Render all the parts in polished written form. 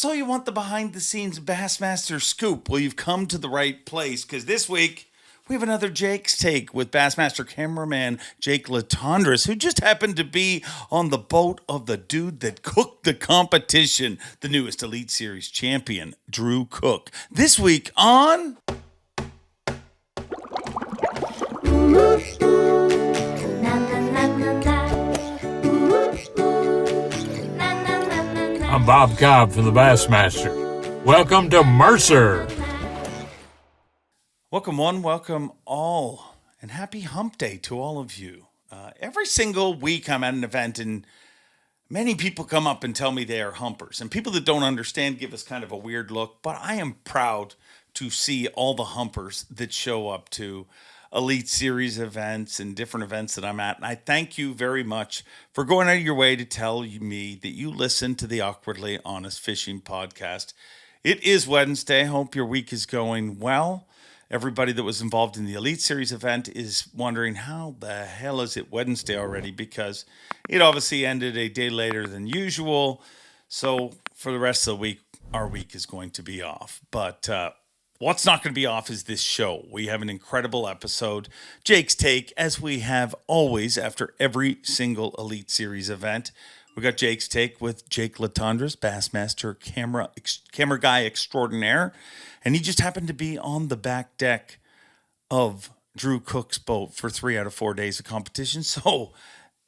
So you want the behind-the-scenes Bassmaster scoop? Well, you've come to the right place, because this week we have another Jake's Take with Bassmaster Cameraman Jake Latendresse, who just happened to be on the boat of the dude that cooked the competition, the newest Elite Series champion, Drew Cook. This week on... I'm Bob Cobb from the Bassmaster. Welcome to Mercer. Welcome one, welcome all, and happy hump day to all of you. Every single week I'm at an event and many people come up and tell me they are humpers. And people that don't understand give us kind of a weird look, but I am proud to see all the humpers that show up to Elite Series events and different events that I'm at. And I thank you very much for going out of your way to tell me that you listen to the Awkwardly Honest Fishing Podcast. It is Wednesday. Hope your week is going well. Everybody that was involved in the Elite Series event is wondering how the hell is it Wednesday already, because it obviously ended a day later than usual. So for the rest of the week, our week is going to be off. But what's not going to be off is this show. We have an incredible episode, Jake's Take, as we have always after every single Elite Series event. We got Jake's Take with Jake Latendresse, Bassmaster camera guy extraordinaire, and he just happened to be on the back deck of Drew Cook's boat for 3 out of 4 days of competition. So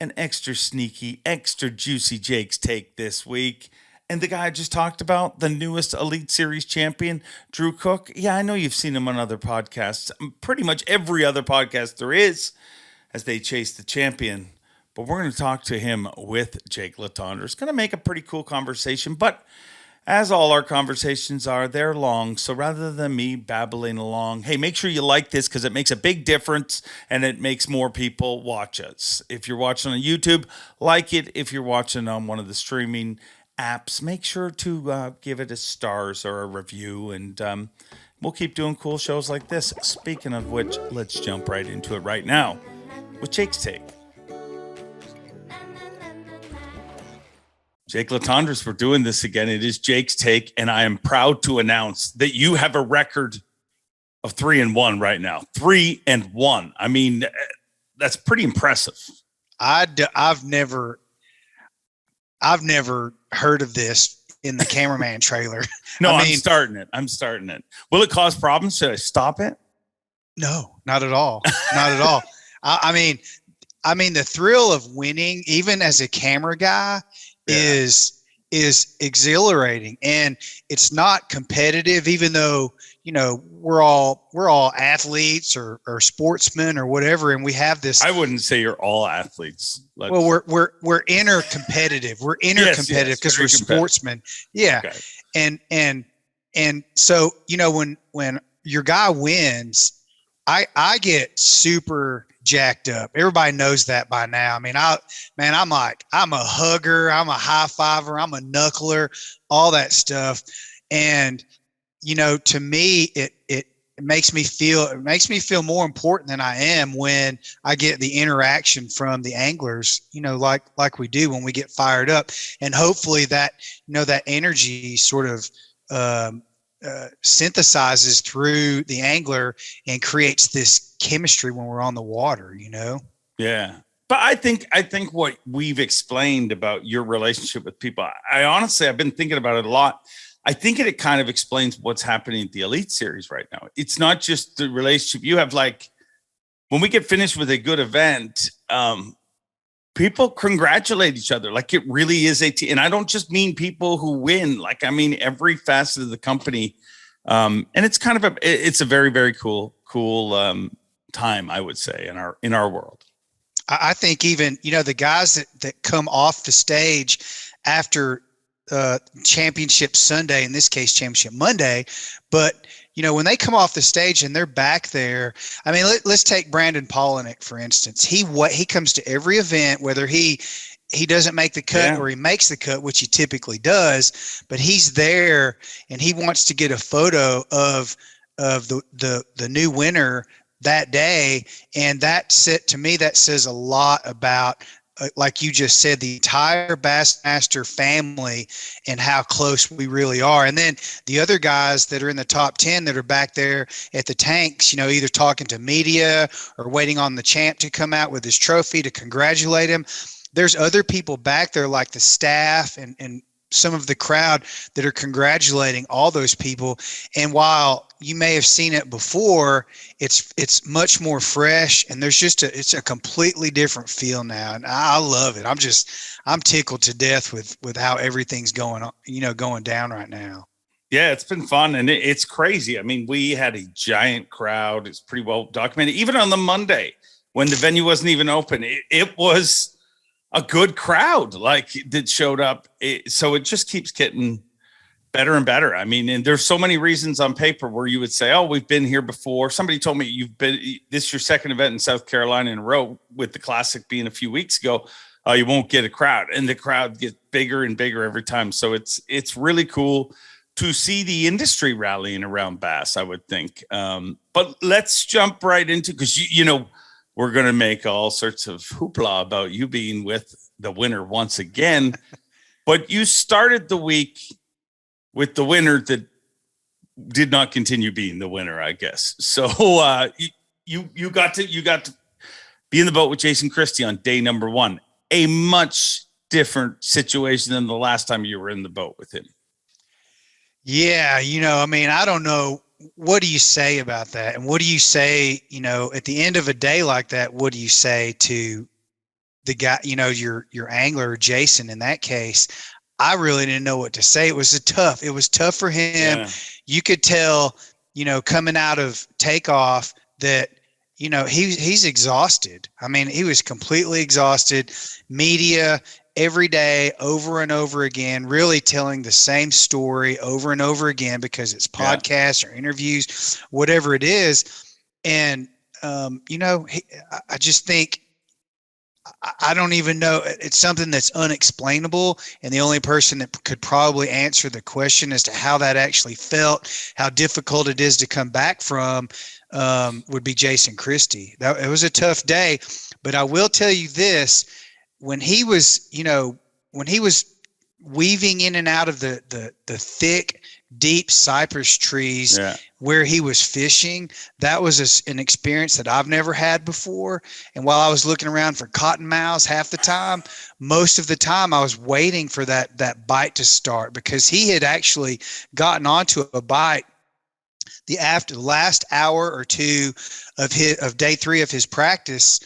an extra sneaky, extra juicy Jake's Take this week. And the guy I just talked about, the newest Elite Series champion, Drew Cook. Yeah, I know you've seen him on other podcasts, pretty much every other podcast there is, as they chase the champion. But we're going to talk to him with Jake Latendresse. It's going to make a pretty cool conversation. But as all our conversations are, they're long. So rather than me babbling along, hey, make sure you like this because it makes a big difference and it makes more people watch us. If you're watching on YouTube, like it. If you're watching on one of the streaming apps, make sure to give it a stars or a review, and we'll keep doing cool shows like this. Speaking of which, let's jump right into it right now with Jake's Take. Jake Latendresse, we're doing this again. It is Jake's Take, and I am proud to announce that you have a record of 3-1 right now. 3-1. I mean, that's pretty impressive. I've never heard of this in the cameraman trailer. No, I'm starting it. Will it cause problems? Should I stop it? No, not at all. Not at all. I mean, the thrill of winning, even as a camera guy, is exhilarating, and it's not competitive, even though, you know, we're all athletes or sportsmen or whatever, and we have this. I wouldn't say you're all athletes. Well, we're inner competitive. We're inner competitive because we're sportsmen. Yeah. Okay. And so, you know, when your guy wins, I get super jacked up. Everybody knows that by now. I mean, I'm a hugger, I'm a high fiver, I'm a knuckler, all that stuff. And, you know, to me, it makes me feel more important than I am when I get the interaction from the anglers, you know, like we do when we get fired up. And hopefully that, you know, that energy sort of synthesizes through the angler and creates this chemistry when we're on the water, you know? Yeah. But I think what we've explained about your relationship with people, I honestly, I've been thinking about it a lot. I think it kind of explains what's happening at the Elite Series right now. It's not just the relationship you have. Like, when we get finished with a good event, people congratulate each other. Like, it really is a team. And I don't just mean people who win. Like, I mean, every facet of the company. And it's kind of it's a very, very cool time, I would say, in our world. I think even, you know, the guys that come off the stage after Championship Sunday, in this case, Championship Monday, but, you know, when they come off the stage and they're back there, I mean, let's take Brandon Polinick, for instance. He comes to every event, whether he doesn't make the cut or he makes the cut, which he typically does, but he's there and he wants to get a photo of the new winner that day. And to me, that says a lot about like you just said, the entire Bassmaster family and how close we really are. And then the other guys that are in the top 10 that are back there at the tanks, you know, either talking to media or waiting on the champ to come out with his trophy to congratulate him. There's other people back there like the staff and some of the crowd that are congratulating all those people. And while you may have seen it before, it's much more fresh, and it's a completely different feel now. And I love it. I'm tickled to death with how everything's going on, you know, going down right now. Yeah, it's been fun, and it's crazy. I mean, we had a giant crowd. It's pretty well documented. Even on the Monday when the venue wasn't even open, it was a good crowd like that showed up. So it just keeps getting better and better. I mean, and there's so many reasons on paper where you would say, oh, we've been here before. Somebody told me this is your second event in South Carolina in a row, with the Classic being a few weeks ago. You won't get a crowd, and the crowd gets bigger and bigger every time. So it's really cool to see the industry rallying around bass, I would think. But let's jump right into, because you know, we're going to make all sorts of hoopla about you being with the winner once again. But you started the week with the winner that did not continue being the winner, I guess. So you got to be in the boat with Jason Christie on day number 1. A much different situation than the last time you were in the boat with him. Yeah, you know, I mean, I don't know. What do you say about that? And what do you say, you know, at the end of a day like that, what do you say to the guy, you know, your angler, Jason, in that case? I really didn't know what to say. It was tough for him. Yeah. You could tell, you know, coming out of takeoff that, you know, he's exhausted. I mean, he was completely exhausted. Media every day, over and over again, really telling the same story over and over again, because it's podcasts or interviews, whatever it is. And, you know, I just think, I don't even know. It's something that's unexplainable. And the only person that could probably answer the question as to how that actually felt, how difficult it is to come back from, would be Jason Christie. It was a tough day, but I will tell you this. When he was, you know, when he was weaving in and out of the thick, deep cypress trees where he was fishing, that was an experience that I've never had before. And while I was looking around for cottonmouths half the time, most of the time I was waiting for that bite to start, because he had actually gotten onto a bite after the last hour or two of day 3 of his practice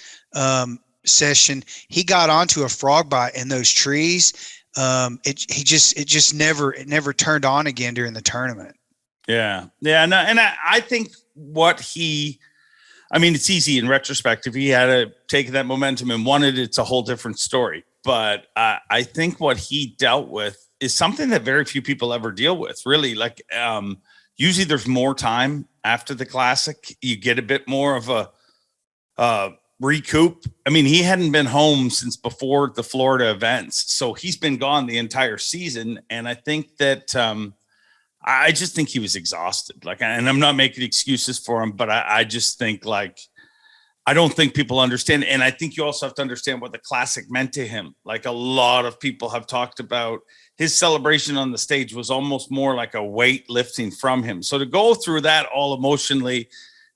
session. He got onto a frog bite in those trees. It never turned on again during the tournament. Yeah. No, and I think it's easy in retrospect. If he had taken that momentum and wanted it, it's a whole different story. But I think what he dealt with is something that very few people ever deal with, really. Like, usually there's more time after the Classic. You get a bit more of a recoup. I mean, he hadn't been home since before the Florida events, so he's been gone the entire season. And I think that I just think he was exhausted. Like, and I'm not making excuses for him, but I just think, like, I don't think people understand. And I think you also have to understand what the Classic meant to him. Like, a lot of people have talked about his celebration on the stage was almost more like a weight lifting from him. So to go through that all emotionally,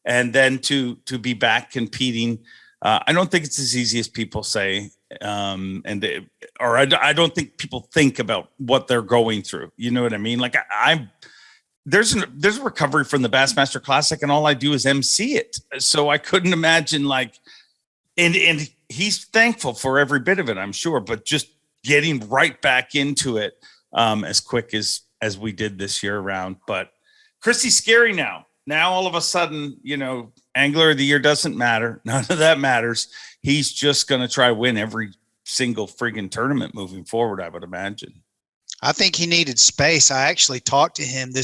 and then to be back competing, I don't think it's as easy as people say. I don't think people think about what they're going through. You know what I mean? Like, there's a recovery from the Bassmaster Classic, and all I do is MC it. So I couldn't imagine, like, and he's thankful for every bit of it, I'm sure, but just getting right back into it as quick as we did this year around. But Christie's scary now. Now, all of a sudden, you know, Angler of the Year doesn't matter. None of that matters. He's just going to try to win every single friggin' tournament moving forward, I would imagine. I think he needed space. I actually talked to him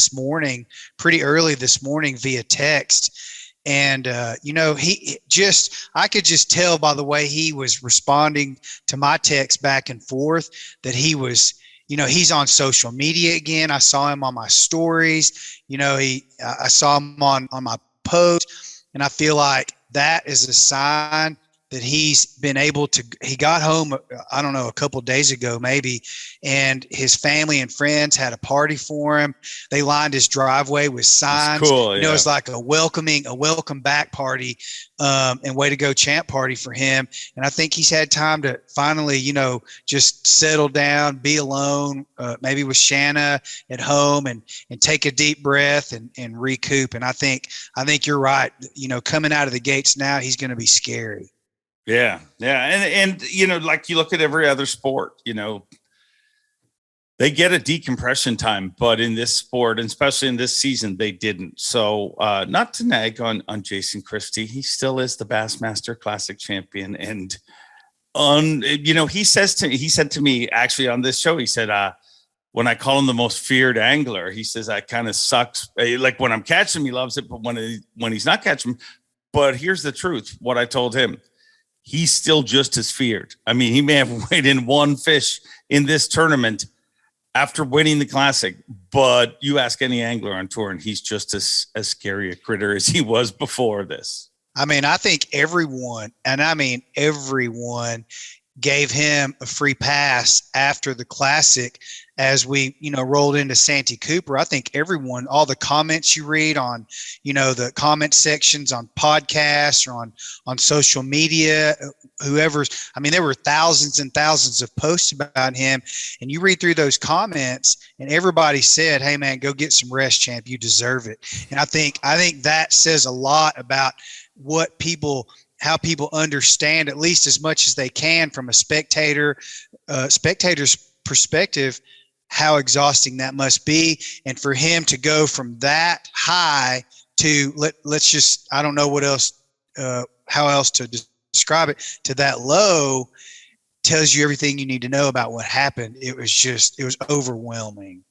pretty early this morning via text. And, you know, I could just tell by the way he was responding to my text back and forth that he was, you know, he's on social media again. I saw him on my stories. You know, I saw him on my post, and I feel like that is a sign that he's been able to. He got home, I don't know, a couple of days ago maybe, and his family and friends had a party for him. They lined his driveway with signs. That's cool, you know, it's like a welcome back party, and way to go champ party for him. And I think he's had time to finally, you know, just settle down, be alone, maybe with Shanna at home, and take a deep breath and recoup. And I think you're right. You know, coming out of the gates now, he's going to be scary. Yeah. And, you know, like you look at every other sport, you know, they get a decompression time, but in this sport, and especially in this season, they didn't. So not to nag on Jason Christie. He still is the Bassmaster Classic champion. And, you know, he said to me actually on this show, he said, when I call him the most feared angler, he says, that kind of sucks. Like when I'm catching him, he loves it. But when he's not catching him, but here's the truth. What I told him, he's still just as feared. I mean, he may have weighed in one fish in this tournament after winning the Classic, but you ask any angler on tour and he's just as scary a critter as he was before this. I mean, I think everyone gave him a free pass after the Classic as we, you know, rolled into Santee Cooper. I think everyone, all the comments you read on, you know, the comment sections on podcasts or on social media, whoever's, I mean, there were thousands and thousands of posts about him, and you read through those comments and everybody said, hey man, go get some rest, champ. You deserve it. And I think that says a lot about how people understand, at least as much as they can from a spectator's perspective, how exhausting that must be. And for him to go from that high to let's just, I don't know what else, how else to describe it, to that low, tells you everything you need to know about what happened. It was overwhelming.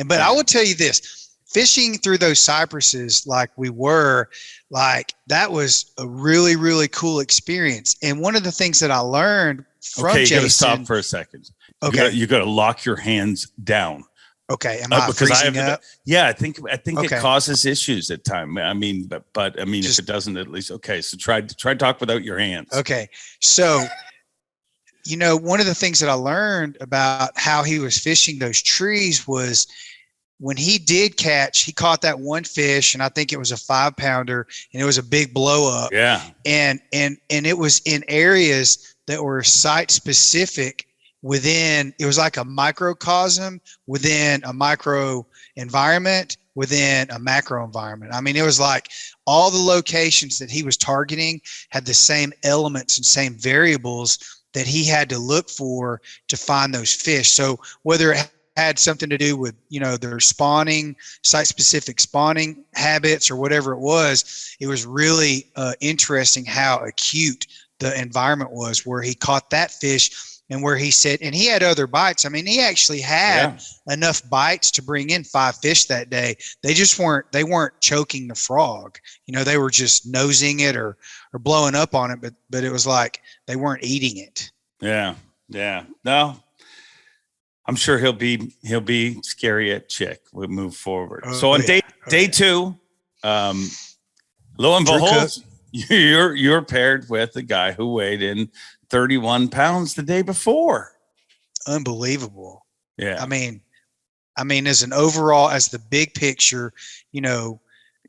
But I will tell you this, fishing through those cypresses like we were, like that was a really, really cool experience. And one of the things that I learned from Jason. You got to stop for a second. Okay. You got to lock your hands down. Okay. Am I freezing up? Yeah, I think Okay. it causes issues at times. I mean, but I mean, if it doesn't, at least, okay. So try to talk without your hands. Okay. So, you know, one of the things that I learned about how he was fishing those trees was when he did catch, he caught that one fish, and I think it was a 5-pounder, and it was a big blow up. Yeah. And it was in areas that were site specific within, it was like a microcosm within a micro environment within a macro environment. I mean, it was like all the locations that he was targeting had the same elements and same variables that he had to look for to find those fish. So whether it had something to do with, you know, their spawning, site-specific spawning habits or whatever it was really interesting how acute the environment was where he caught that fish. And where he said, and he had other bites. I mean, he actually had enough bites to bring in 5 fish that day. They just weren't choking the frog. You know, they were just nosing it or blowing up on it, but it was like they weren't eating it. Yeah. Yeah. No, I'm sure he'll be scary at Chick. We'll move forward. So on day 2, lo and behold, you're paired with a guy who weighed in 31 pounds the day before. Unbelievable. Yeah. I mean, as an overall, as the big picture, you know,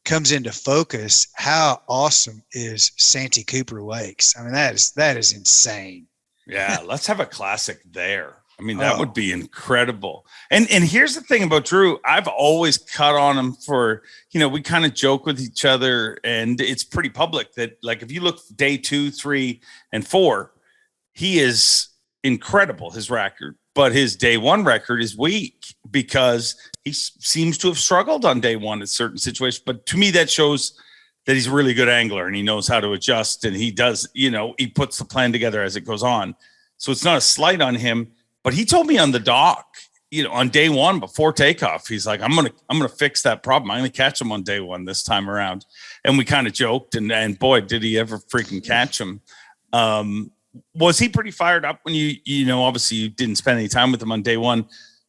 comes into focus, how awesome is Santee Cooper Lakes? I mean, that is insane. Yeah. Let's have a Classic there. I mean, that would be incredible. And here's the thing about Drew. I've always cut on him for, you know, we kind of joke with each other, and it's pretty public that, like, if you look day 2, 3, and 4, he is incredible, his record, but his day 1 record is weak because he seems to have struggled on day 1 in certain situations. But to me, that shows that he's a really good angler and he knows how to adjust, and he does, you know, he puts the plan together as it goes on. So it's not a slight on him, but he told me on the dock, you know, on day 1 before takeoff, he's like, I'm going to fix that problem. I'm going to catch him on day 1 this time around. And we kind of joked, and boy, did he ever freaking catch him. Was he pretty fired up when you know, obviously you didn't spend any time with him on day 1.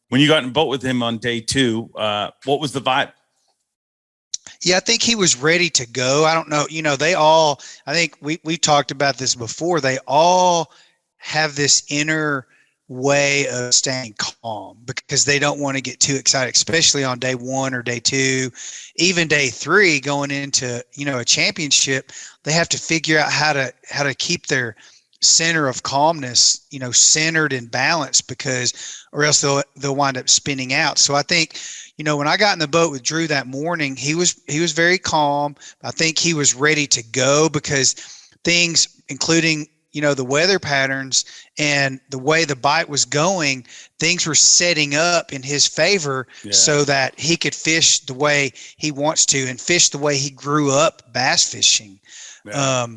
When you got in a boat with him on day 2, what was the vibe? Yeah, I think he was ready to go. I don't know. I think we talked about this before. They all have this inner way of staying calm because they don't want to get too excited, especially on day 1 or day 2, even day 3 going into, a championship. They have to figure out how to keep their center of calmness, centered and balanced, or else they'll wind up spinning out. So I think, when I got in the boat with Drew that morning, he was very calm. I think he was ready to go because things, including, the weather patterns and the way the bite was going, things were setting up in his favor so that he could fish the way he wants to and fish the way he grew up bass fishing. Yeah.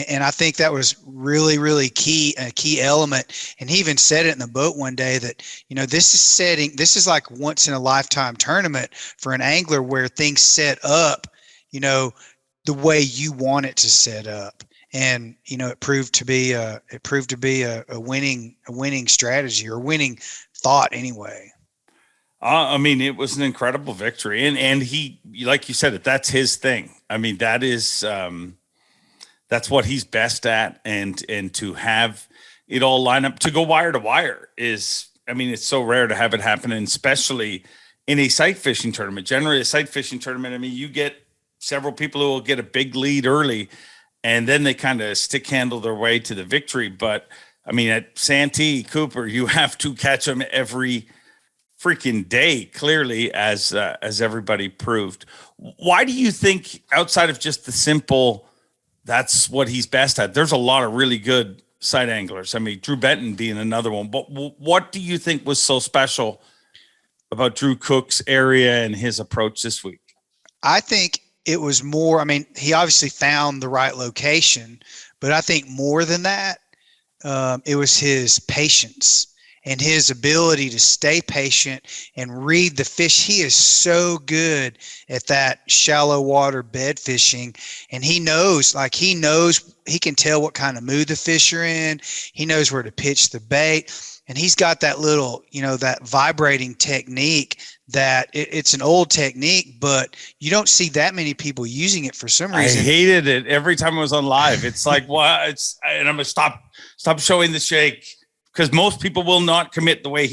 And I think that was really, really a key element. And he even said it in the boat one day that, this is like once in a lifetime tournament for an angler where things set up, the way you want it to set up. And, it proved to be a winning strategy or winning thought anyway. I mean, it was an incredible victory. And he, like you said, that's his thing. I mean, that is, that's what he's best at, and to have it all line up to go wire to wire is, I mean, it's so rare to have it happen, and especially in a sight fishing tournament. Generally, a sight fishing tournament, I mean, you get several people who will get a big lead early, and then they kind of stick handle their way to the victory. But I mean, at Santee Cooper, you have to catch them every freaking day, clearly, as everybody proved. Why do you think, outside of just the simple, that's what he's best at, there's a lot of really good sight anglers? I mean, Drew Benton being another one. But what do you think was so special about Drew Cook's area and his approach this week? I think it was more, I mean, he obviously found the right location, but I think more than that, it was his patience and his ability to stay patient and read the fish. He is so good at that shallow water bed fishing. And he knows, he can tell what kind of mood the fish are in. He knows where to pitch the bait. And he's got that little, that vibrating technique that it's an old technique, but you don't see that many people using it for some reason. I hated it every time I was on live. It's like, and I'm going to stop showing the shake, because most people will not commit the way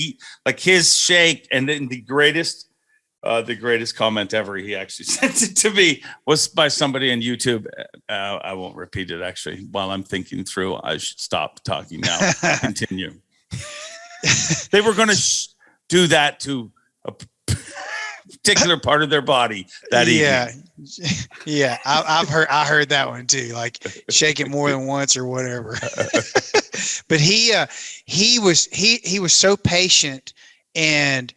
his shake. And then the greatest comment ever, he actually sent it to me, was by somebody on YouTube. I won't repeat it, actually. While I'm thinking through, I should stop talking now. Continue. They were going to do that to a particular part of their body that evening. Yeah. I heard that one too. Like, shake it more than once or whatever. But he was so patient, and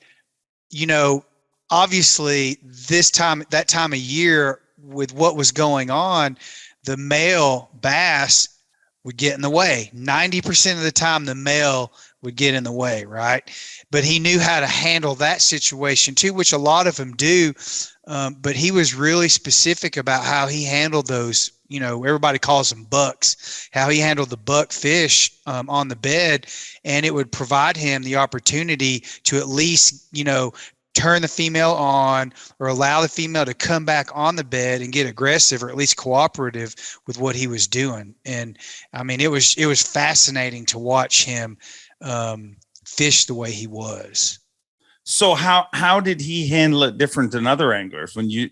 obviously that time of year with what was going on, the male bass would get in the way. 90% of the time the male would get in the way, right? But he knew how to handle that situation too, which a lot of them do. But he was really specific about how he handled those, everybody calls them bucks, how he handled the buck fish on the bed. And it would provide him the opportunity to at least, turn the female on, or allow the female to come back on the bed and get aggressive, or at least cooperative with what he was doing. And I mean, it was fascinating to watch him fish the way he was. So how did he handle it different than other anglers? When you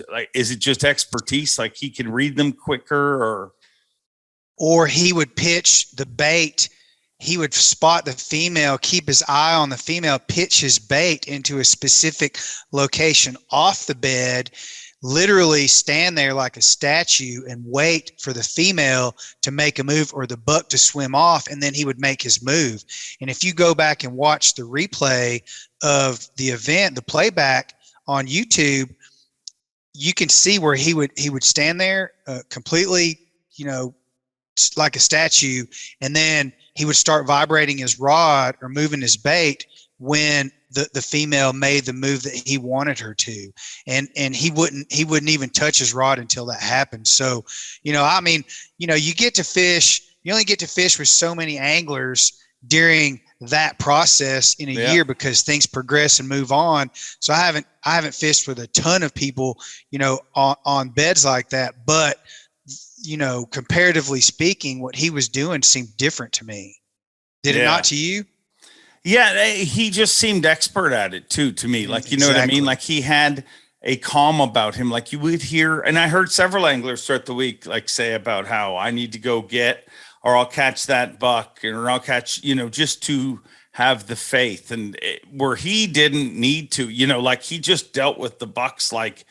like, is it just expertise? Like, he can read them quicker, or he would pitch the bait. He would spot the female, keep his eye on the female, pitch his bait into a specific location off the bed, literally stand there like a statue and wait for the female to make a move or the buck to swim off, and then he would make his move. And if you go back and watch the replay of the event, the playback on YouTube, you can see where he would stand there completely, like a statue, and then he would start vibrating his rod or moving his bait when the female made the move that he wanted her to. And he wouldn't even touch his rod until that happened. So, you get to fish, you only get to fish with so many anglers during that process in a year, because things progress and move on. So I haven't fished with a ton of people, on beds like that, but comparatively speaking, what he was doing seemed different to me. Did it not to you? Yeah, he just seemed expert at it too, to me. Like, you know what I mean? Like, he had a calm about him. Like, you would hear, and I heard several anglers throughout the week, like, say about how I need to go get, or I'll catch that buck, or I'll catch, just to have the faith. And where he didn't need to, like, he just dealt with the bucks. Like,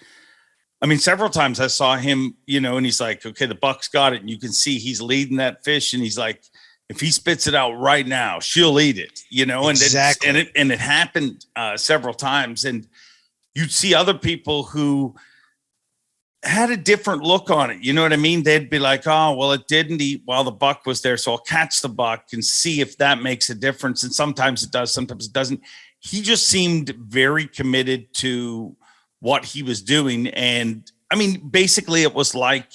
I mean, several times I saw him, and he's like, okay, the buck's got it. And you can see he's leading that fish. And he's like, if he spits it out right now, she'll eat it, Exactly. and it happened several times. And you'd see other people who had a different look on it. You know what I mean? They'd be like, oh, well, it didn't eat while the buck was there, so I'll catch the buck and see if that makes a difference. And sometimes it does, sometimes it doesn't. He just seemed very committed to what he was doing. And I mean, basically it was like,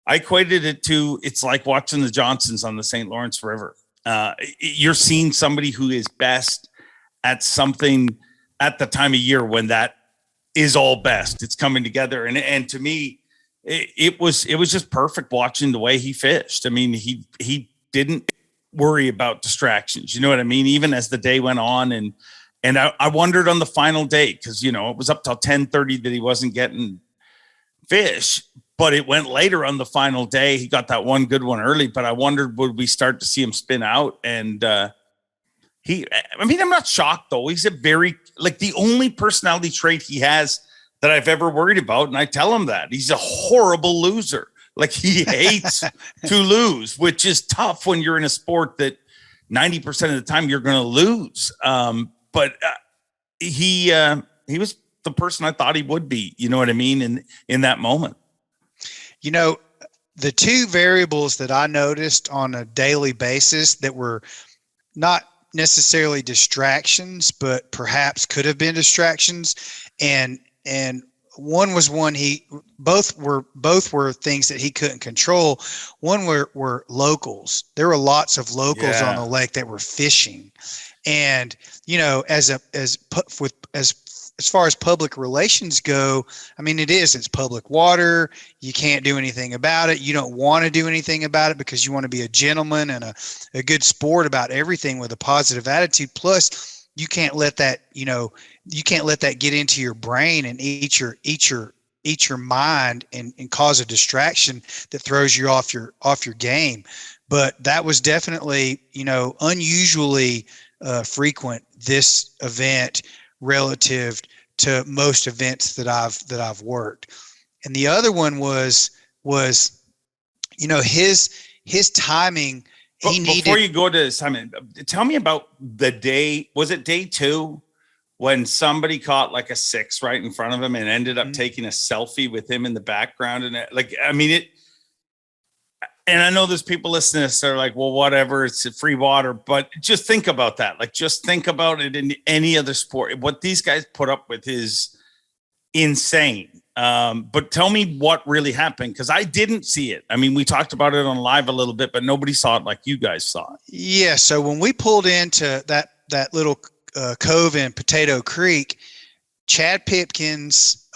I equated it to, it's like watching the Johnsons on the St. Lawrence River. You're seeing somebody who is best at something at the time of year when that is all best. It's coming together. And to me, it was just perfect watching the way he fished. I mean, he didn't worry about distractions. You know what I mean? Even as the day went on, and I wondered on the final day, because, it was up till 10:30 that he wasn't getting fish. But it went later on the final day. He got that one good one early, but I wondered, would we start to see him spin out? And I'm not shocked though. He's a very, like, the only personality trait he has that I've ever worried about. And I tell him that he's a horrible loser. Like, he hates to lose, which is tough when you're in a sport that 90% of the time you're going to lose. But he was the person I thought he would be, you know what I mean? In that moment. The two variables that I noticed on a daily basis that were not necessarily distractions, but perhaps could have been distractions. And one was both were things that he couldn't control. One were locals. There were lots of locals on the lake that were fishing. And, as far as public relations go, I mean, it's public water. You can't do anything about it. You don't want to do anything about it because you want to be a gentleman and a good sport about everything with a positive attitude. Plus, you can't let that, get into your brain and eat your mind and cause a distraction that throws you off your game. But that was definitely, unusually frequent, this event, relative to most events that I've worked. And the other one was his timing. Before you go to his timing, tell me about the day. Was it day 2 when somebody caught like a 6 right in front of him and ended up taking a selfie with him in the background? And and I know there's people listening to this that are like, well, whatever, it's free water. But just think about that. Like, just think about it in any other sport. What these guys put up with is insane. But tell me what really happened, because I didn't see it. I mean, we talked about it on live a little bit, but nobody saw it like you guys saw it. Yeah. So when we pulled into that little cove in Potato Creek, Chad Pipkins,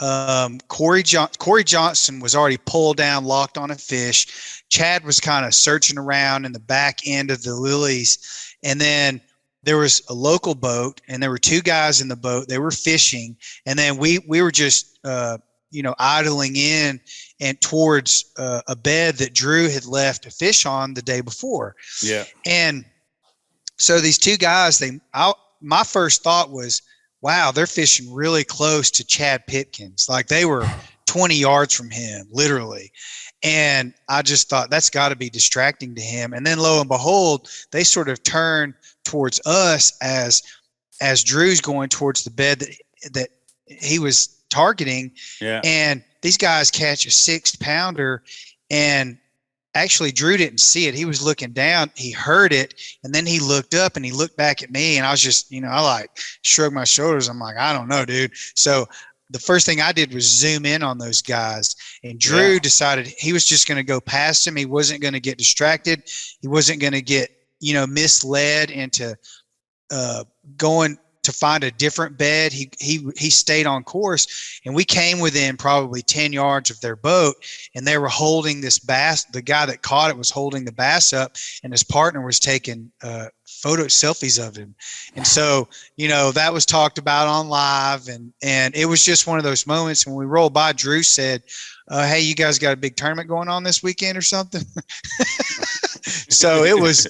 Corey Johnson was already pulled down, locked on a fish. Chad was kind of searching around in the back end of the lilies. And then there was a local boat, and there were 2 guys in the boat. They were fishing. And then we were just, idling in and towards a bed that Drew had left a fish on the day before. Yeah. And so these 2 guys, my first thought was, wow, they're fishing really close to Chad Pipkins. Like, they were 20 yards from him, literally. And I just thought that's got to be distracting to him. And then lo and behold, they sort of turn towards us as Drew's going towards the bed that he was targeting. Yeah. And these guys catch a 6-pounder, and actually Drew didn't see it. He was looking down, he heard it, and then he looked up and he looked back at me, and I was just, I like shrugged my shoulders. I'm like, I don't know, dude. So the first thing I did was zoom in on those guys, and Drew decided he was just going to go past him. He wasn't going to get distracted. He wasn't going to get misled into going to find a different bed. He stayed on course, and we came within probably 10 yards of their boat, and they were holding this bass. The guy that caught it was holding the bass up, and his partner was taking selfies of him. And so, that was talked about on live, and it was just one of those moments. When we rolled by, Drew said, hey, you guys got a big tournament going on this weekend or something? So it was,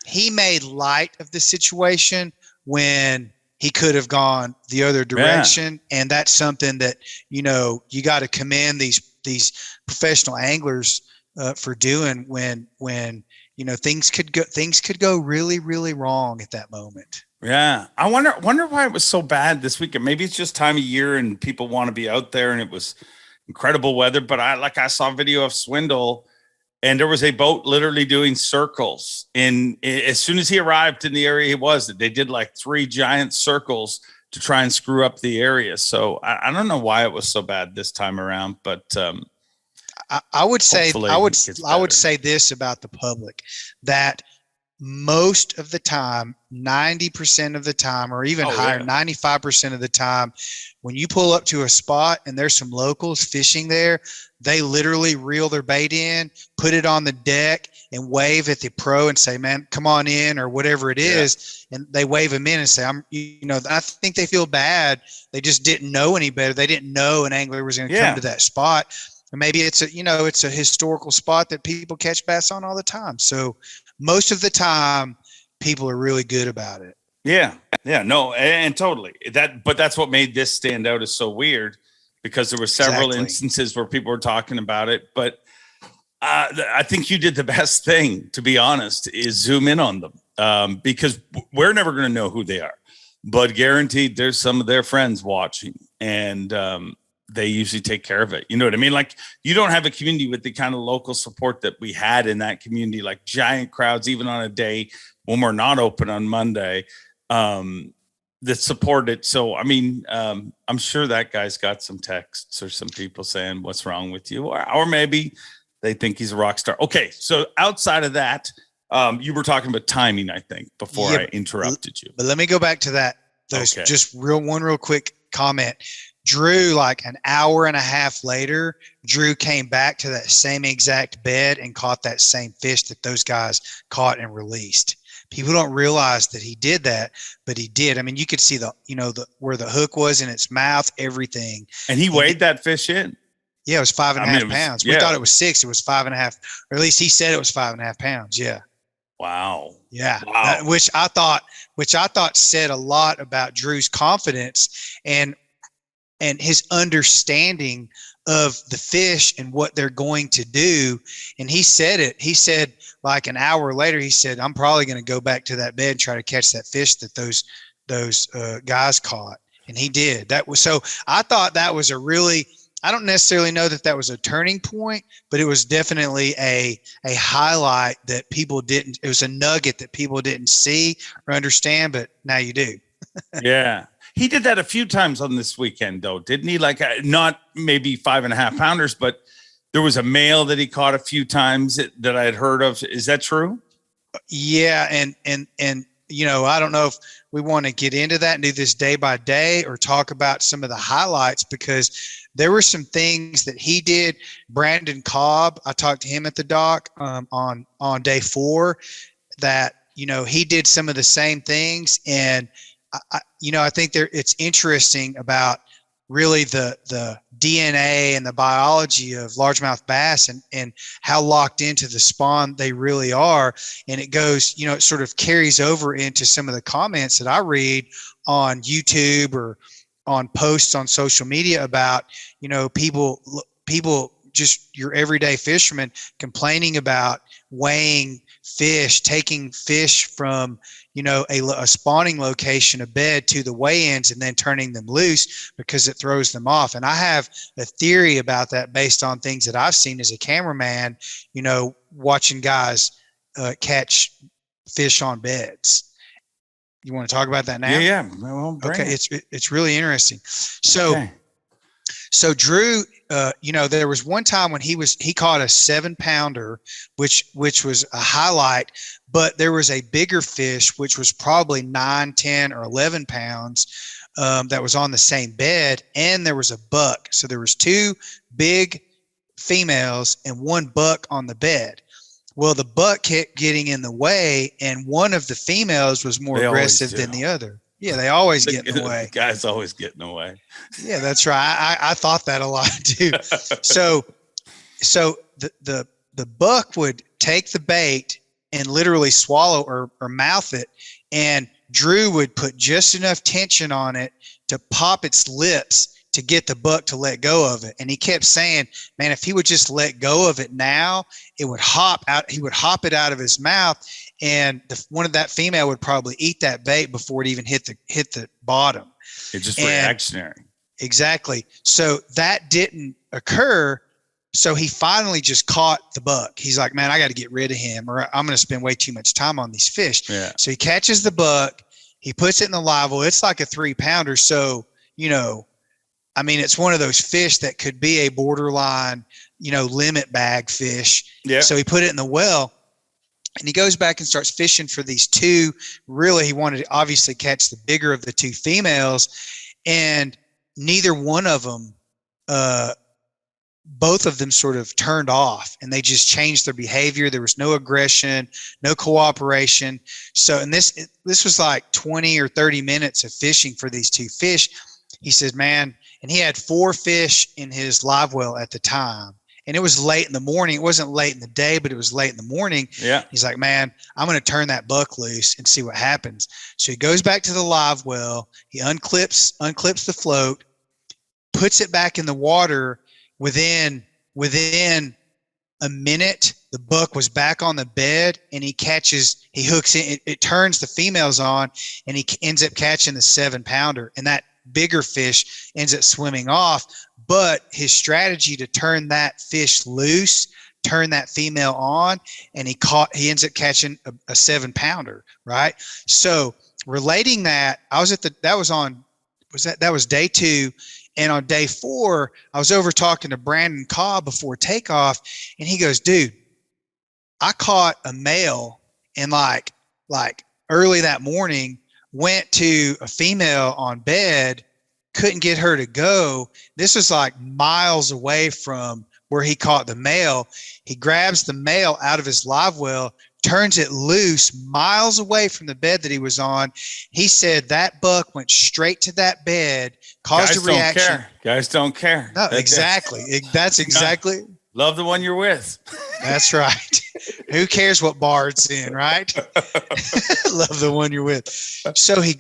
he made light of the situation when he could have gone the other direction. Yeah. And that's something that, you got to commend these professional anglers for doing when things could go really, really wrong at that moment. Yeah. I wonder why it was so bad this weekend. Maybe it's just time of year and people want to be out there, and it was incredible weather. But I saw a video of Swindle, and there was a boat literally doing circles. As soon as he arrived in the area he was, they did like 3 giant circles to try and screw up the area. So I don't know why it was so bad this time around, but I would say this about the public, that most of the time, 90% of the time, or even higher, 95% of the time, when you pull up to a spot and there's some locals fishing there, they literally reel their bait in, put it on the deck, and wave at the pro and say, man, come on in, or whatever it is. And they wave them in and say, I think they feel bad. They just didn't know any better. They didn't know an angler was going to come to that spot. And maybe it's a historical spot that people catch bass on all the time. So most of the time, people are really good about it. Yeah. Yeah. No, and totally. But that's what made this stand out as so weird, because there were several instances where people were talking about it. But I think you did the best thing, to be honest, is zoom in on them, because we're never going to know who they are. But guaranteed there's some of their friends watching, and they usually take care of it. You know what I mean? Like, you don't have a community with the kind of local support that we had in that community, like giant crowds, even on a day when we're not open on Monday, that support it. So, I mean, I'm sure that guy's got some texts or some people saying, what's wrong with you? Or maybe they think he's a rock star. Okay. So outside of that, you were talking about timing, I think, before I interrupted you. But let me go back to that. Just real quick comment. Drew, like an hour and a half later, Drew came back to that same exact bed and caught that same fish that those guys caught and released. People don't realize that he did that, but he did. I mean, you could see where the hook was in its mouth, everything. And he weighed that fish in. Yeah, it was 5.5 pounds. We thought it was 6. It was 5.5, or at least he said it was 5.5 pounds. Yeah. Wow. Yeah. Wow. Which I thought said a lot about Drew's confidence and his understanding of the fish and what they're going to do. And he said it. He said, like an hour later, he said, I'm probably going to go back to that bed and try to catch that fish that those guys caught. And he did. So I thought that was I don't necessarily know that was a turning point, but it was definitely a highlight that people didn't. It was a nugget that people didn't see or understand, but now you do. Yeah. He did that a few times on this weekend, though, didn't he? Like, not maybe 5.5 pounders, but there was a male that he caught a few times that I had heard of. Is that true? Yeah. And I don't know if we want to get into that and do this day by day or talk about some of the highlights, because there were some things that he did. Brandon Cobb, I talked to him at the dock on day 4 that, he did some of the same things. And I think it's interesting about really the DNA and the biology of largemouth bass and how locked into the spawn they really are. And it goes, it sort of carries over into some of the comments that I read on YouTube or on posts on social media about, people, just your everyday fishermen complaining about weighing fish, taking fish from, a spawning location, a bed, to the weigh-ins and then turning them loose because it throws them off. And I have a theory about that based on things that I've seen as a cameraman, watching guys catch fish on beds. You want to talk about that now? Yeah. Well, okay. It's really interesting. So Drew, there was one time when he caught a 7-pounder, which was a highlight, but there was a bigger fish, which was probably 9, 10, or 11 pounds, that was on the same bed, and there was a buck. So there was 2 big females and 1 buck on the bed. Well, the buck kept getting in the way, and one of the females was more aggressive than the other. Yeah, they always get in the way. The guys always get in the way. Yeah, that's right. I thought that a lot too. So the buck would take the bait and literally swallow or mouth it, and Drew would put just enough tension on it to pop its lips to get the buck to let go of it. And he kept saying, man, if he would just let go of it now, it would hop out. He would hop it out of his mouth, and one of that female would probably eat that bait before it even hit the bottom. It's just reactionary. Exactly. So that didn't occur. So he finally just caught the buck. He's like, man, I got to get rid of him, or I'm going to spend way too much time on these fish. Yeah. So he catches the buck. He puts it in the live well. It's like a 3-pounder. So, I mean, it's one of those fish that could be a borderline, limit bag fish. Yeah. So he put it in the well, and he goes back and starts fishing for these 2. Really, he wanted to obviously catch the bigger of the 2 females, and neither one of them, both of them sort of turned off, and they just changed their behavior. There was no aggression, no cooperation. So, and this was like 20 or 30 minutes of fishing for these 2 fish. He says, man, and he had 4 fish in his live well at the time. And it was late in the morning. It wasn't late in the day, but it was late in the morning. Yeah. He's like, man, I'm going to turn that buck loose and see what happens. So he goes back to the live well. He unclips the float, puts it back in the water. Within a minute, the buck was back on the bed, and he hooks in, it turns the females on, and he ends up catching the 7-pounder, and that bigger fish ends up swimming off. But his strategy to turn that fish loose, turn that female on, and he ends up catching a 7-pounder, right? So relating that, that was day 2. And on day 4, I was over talking to Brandon Cobb before takeoff, and he goes, dude, I caught a male, and like early that morning, went to a female on bed, couldn't get her to go. This was like miles away from where he caught the male. He grabs the male out of his live well, turns it loose miles away from the bed that he was on. He said that buck went straight to that bed, caused a reaction. Guys don't care. No, exactly. That's exactly. Love the one you're with. That's right. Who cares what bar it's in, right? Love the one you're with. So he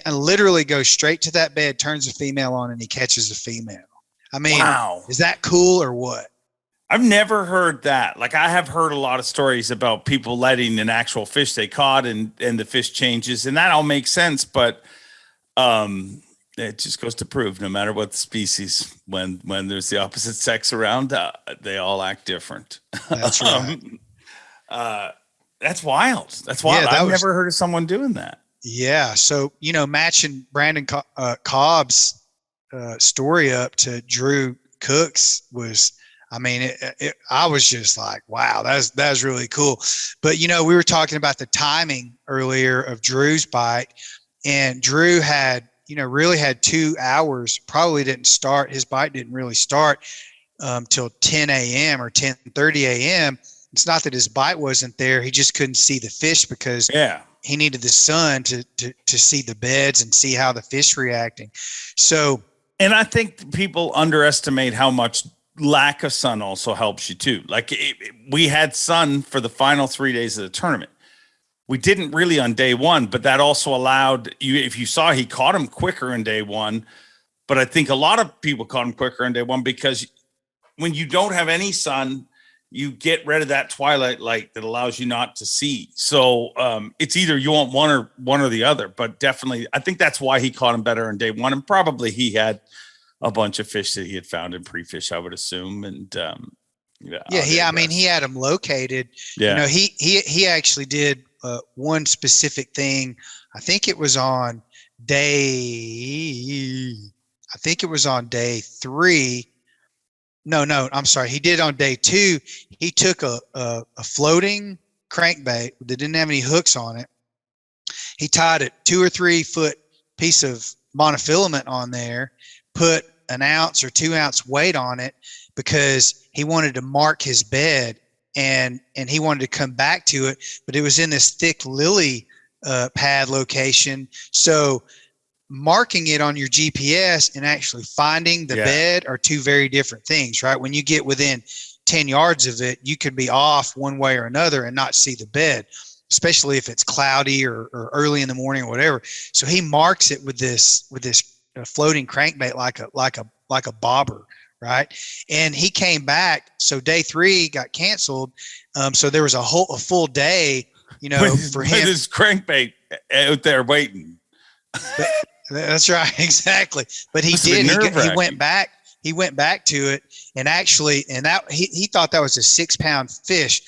literally goes straight to that bed, turns the female on, and he catches the female. I mean, wow. Is that cool or what? I've never heard that. Like, I have heard a lot of stories about people letting an actual fish they caught and the fish changes, and that all makes sense. But it just goes to prove no matter what the species, when there's the opposite sex around, they all act different. That's right. That's wild. That's wild. Yeah, I've never heard of someone doing that. Yeah. So, matching Brandon Cobb's story up to Drew Cook's was, I mean, I was just like, wow, that's really cool. But, we were talking about the timing earlier of Drew's bite, and Drew had, really had 2 hours, probably didn't start. His bite didn't really start till 10 a.m. or 10:30 a.m. It's not that his bite wasn't there. He just couldn't see the fish because he needed the sun to see the beds and see how the fish reacting. So, and I think people underestimate how much lack of sun also helps you too. Like we had sun for the final 3 days of the tournament. We didn't really on day 1, but that also allowed you, if you saw, he caught him quicker in day 1. But I think a lot of people caught him quicker in day 1 because when you don't have any sun, you get rid of that twilight light that allows you not to see. So it's either you want one or the other, but definitely, I think that's why he caught him better in day 1. And probably he had a bunch of fish that he had found in pre-fish, I would assume. And I mean, he had them located. Yeah. He actually did one specific thing. I think it was on day 3. No, I'm sorry. He did on day 2. He took a floating crankbait that didn't have any hooks on it. He tied a 2 or 3 foot piece of monofilament on there, put an ounce or 2 ounce weight on it because he wanted to mark his bed, and he wanted to come back to it, but it was in this thick lily pad location. So marking it on your GPS and actually finding the bed are two very different things, right? When you get within 10 yards of it, you could be off one way or another and not see the bed, especially if it's cloudy or early in the morning or whatever. So he marks it with this floating crankbait like a bobber, right? And he came back. So day 3 got canceled. So there was a full day, for him. With his crankbait out there waiting. But, that's right, exactly. But he did. He went back. He went back to it, and that he thought that was a 6-pound fish.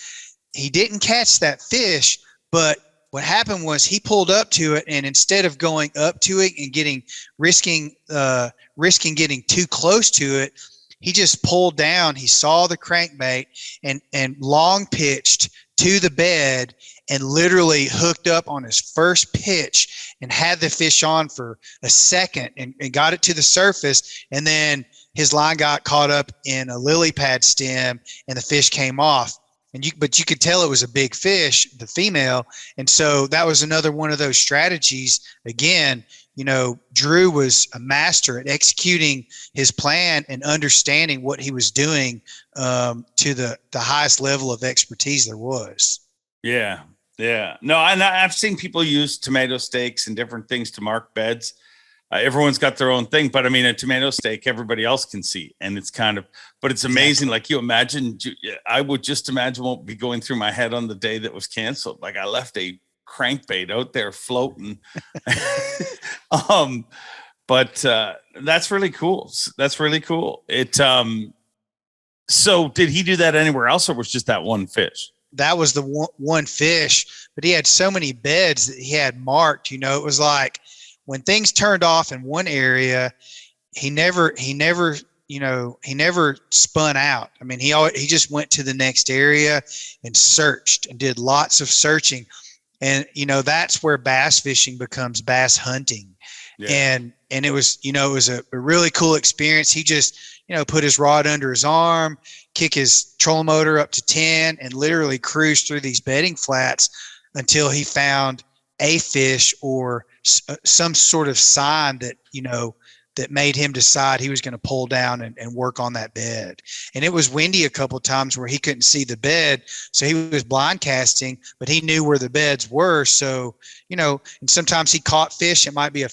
He didn't catch that fish, but what happened was he pulled up to it, and instead of going up to it and risking getting too close to it, he just pulled down. He saw the crankbait and long pitched to the bed and literally hooked up on his first pitch and had the fish on for a second and got it to the surface. And then his line got caught up in a lily pad stem and the fish came off. But you could tell it was a big fish, the female. And so that was another one of those strategies. Again, Drew was a master at executing his plan and understanding what he was doing to the highest level of expertise there was. Yeah. Yeah. No, and I've seen people use tomato stakes and different things to mark beds. Everyone's got their own thing, but I mean, a tomato stake, everybody else can see. And it's but it's amazing. Exactly. Like you imagine, I would just imagine what would be going through my head on the day that was canceled. Like I left a crankbait out there floating. But that's really cool. That's really cool. So did he do that anywhere else, or was just that one fish? That was the one fish, but he had so many beds that he had marked. It was like when things turned off in one area, he never spun out. I mean, he just went to the next area and searched and did lots of searching. And, that's where bass fishing becomes bass hunting. Yeah. And it was, it was a really cool experience. He just, put his rod under his arm, kick his trolling motor up to 10 and literally cruise through these bedding flats until he found a fish or some sort of sign that, that made him decide he was going to pull down and work on that bed. And it was windy a couple of times where he couldn't see the bed. So he was blind casting, but he knew where the beds were. So, and sometimes he caught fish. It might be a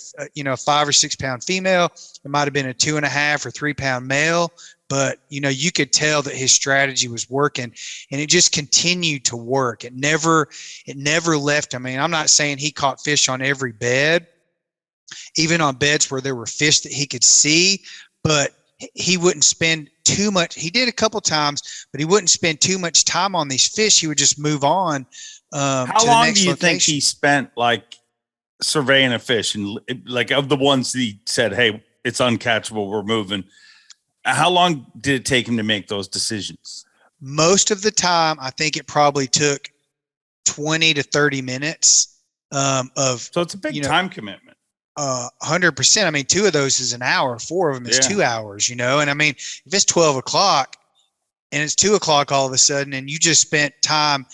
5 or 6 pound female. It might've been a 2.5 or 3 pound male, but you could tell that his strategy was working and it just continued to work. It never left. I mean, I'm not saying he caught fish on every bed, even on beds where there were fish that he could see, but he wouldn't spend too much. He did a couple times, but he wouldn't spend too much time on these fish. He would just move on. How long do you think he spent like surveying a fish and like of the ones that he said, hey, it's uncatchable, we're moving? How long did it take him to make those decisions? Most of the time, I think it probably took 20 to 30 minutes so it's a big time commitment. 100%. I mean, 2 of those is an hour, 4 of them is 2 hours, and I mean, if it's 12 o'clock and it's 2 o'clock all of a sudden, and you just spent time,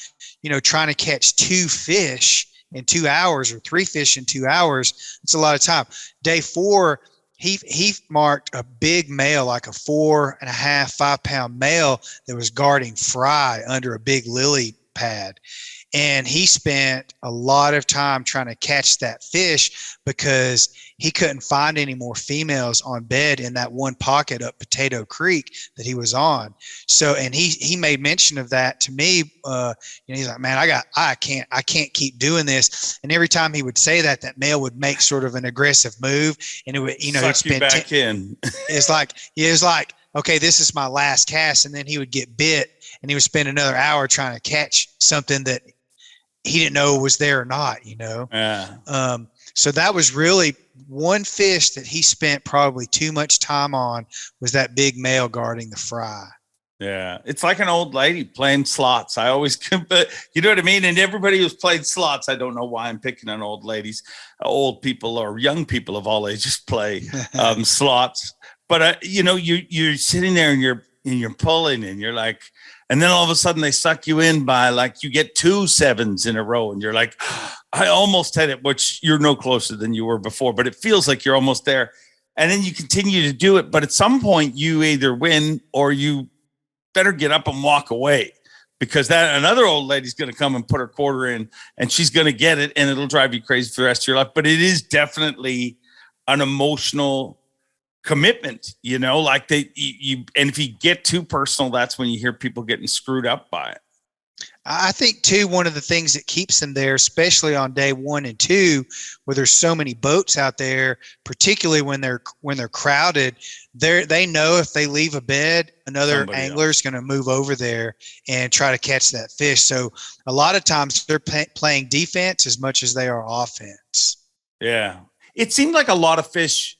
trying to catch 2 fish in 2 hours or 3 fish in 2 hours, it's a lot of time. Day 4, he marked a big male, like a 4.5, 5 pound male that was guarding fry under a big lily pad. And he spent a lot of time trying to catch that fish because he couldn't find any more females on bed in that one pocket up Potato Creek that he was on. So, and he made mention of that to me. He's like, man, I can't keep doing this. And every time he would say that male would make sort of an aggressive move, and it would, he'd spend back in. It was like, okay, this is my last cast. And then he would get bit and he would spend another hour trying to catch something that he didn't know was there or not, Yeah. So that was really one fish that he spent probably too much time on, was that big male guarding the fry. Yeah, it's like an old lady playing slots. I always, you know what I mean? And everybody who's played slots, I don't know why I'm picking on old ladies, old people or young people of all ages play slots. But you're sitting there and you're pulling and you're like, and then all of a sudden they suck you in by like you get 2 7s in a row, and you're like, I almost had it, which you're no closer than you were before, but it feels like you're almost there. And then you continue to do it, but at some point you either win or you better get up and walk away, because that another old lady's going to come and put her quarter in, and she's going to get it, and it'll drive you crazy for the rest of your life. But it is definitely an emotional commitment, like and if you get too personal, that's when you hear people getting screwed up by it. I think too, one of the things that keeps them there, especially on day 1 and 2, where there's so many boats out there, particularly when they're crowded, they know if they leave a bed, another angler is going to move over there and try to catch that fish. So a lot of times they're playing defense as much as they are offense. Yeah. It seemed like a lot of fish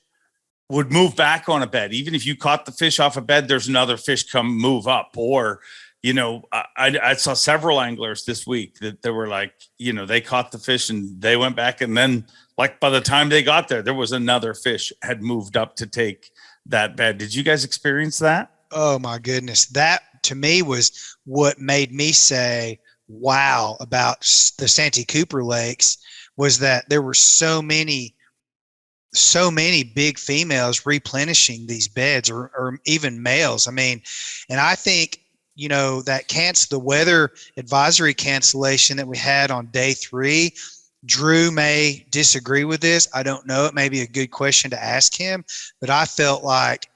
would move back on a bed. Even if you caught the fish off a bed, there's another fish come move up. Or, I saw several anglers this week that they were like, they caught the fish and they went back. And then like by the time they got there was another fish had moved up to take that bed. Did you guys experience that? Oh my goodness. That to me was what made me say, wow, about the Santee Cooper Lakes, was that there were so many big females replenishing these beds, or even males. I mean, and I think, that the weather advisory cancellation that we had on day 3, Drew may disagree with this. I don't know. It may be a good question to ask him, but I felt like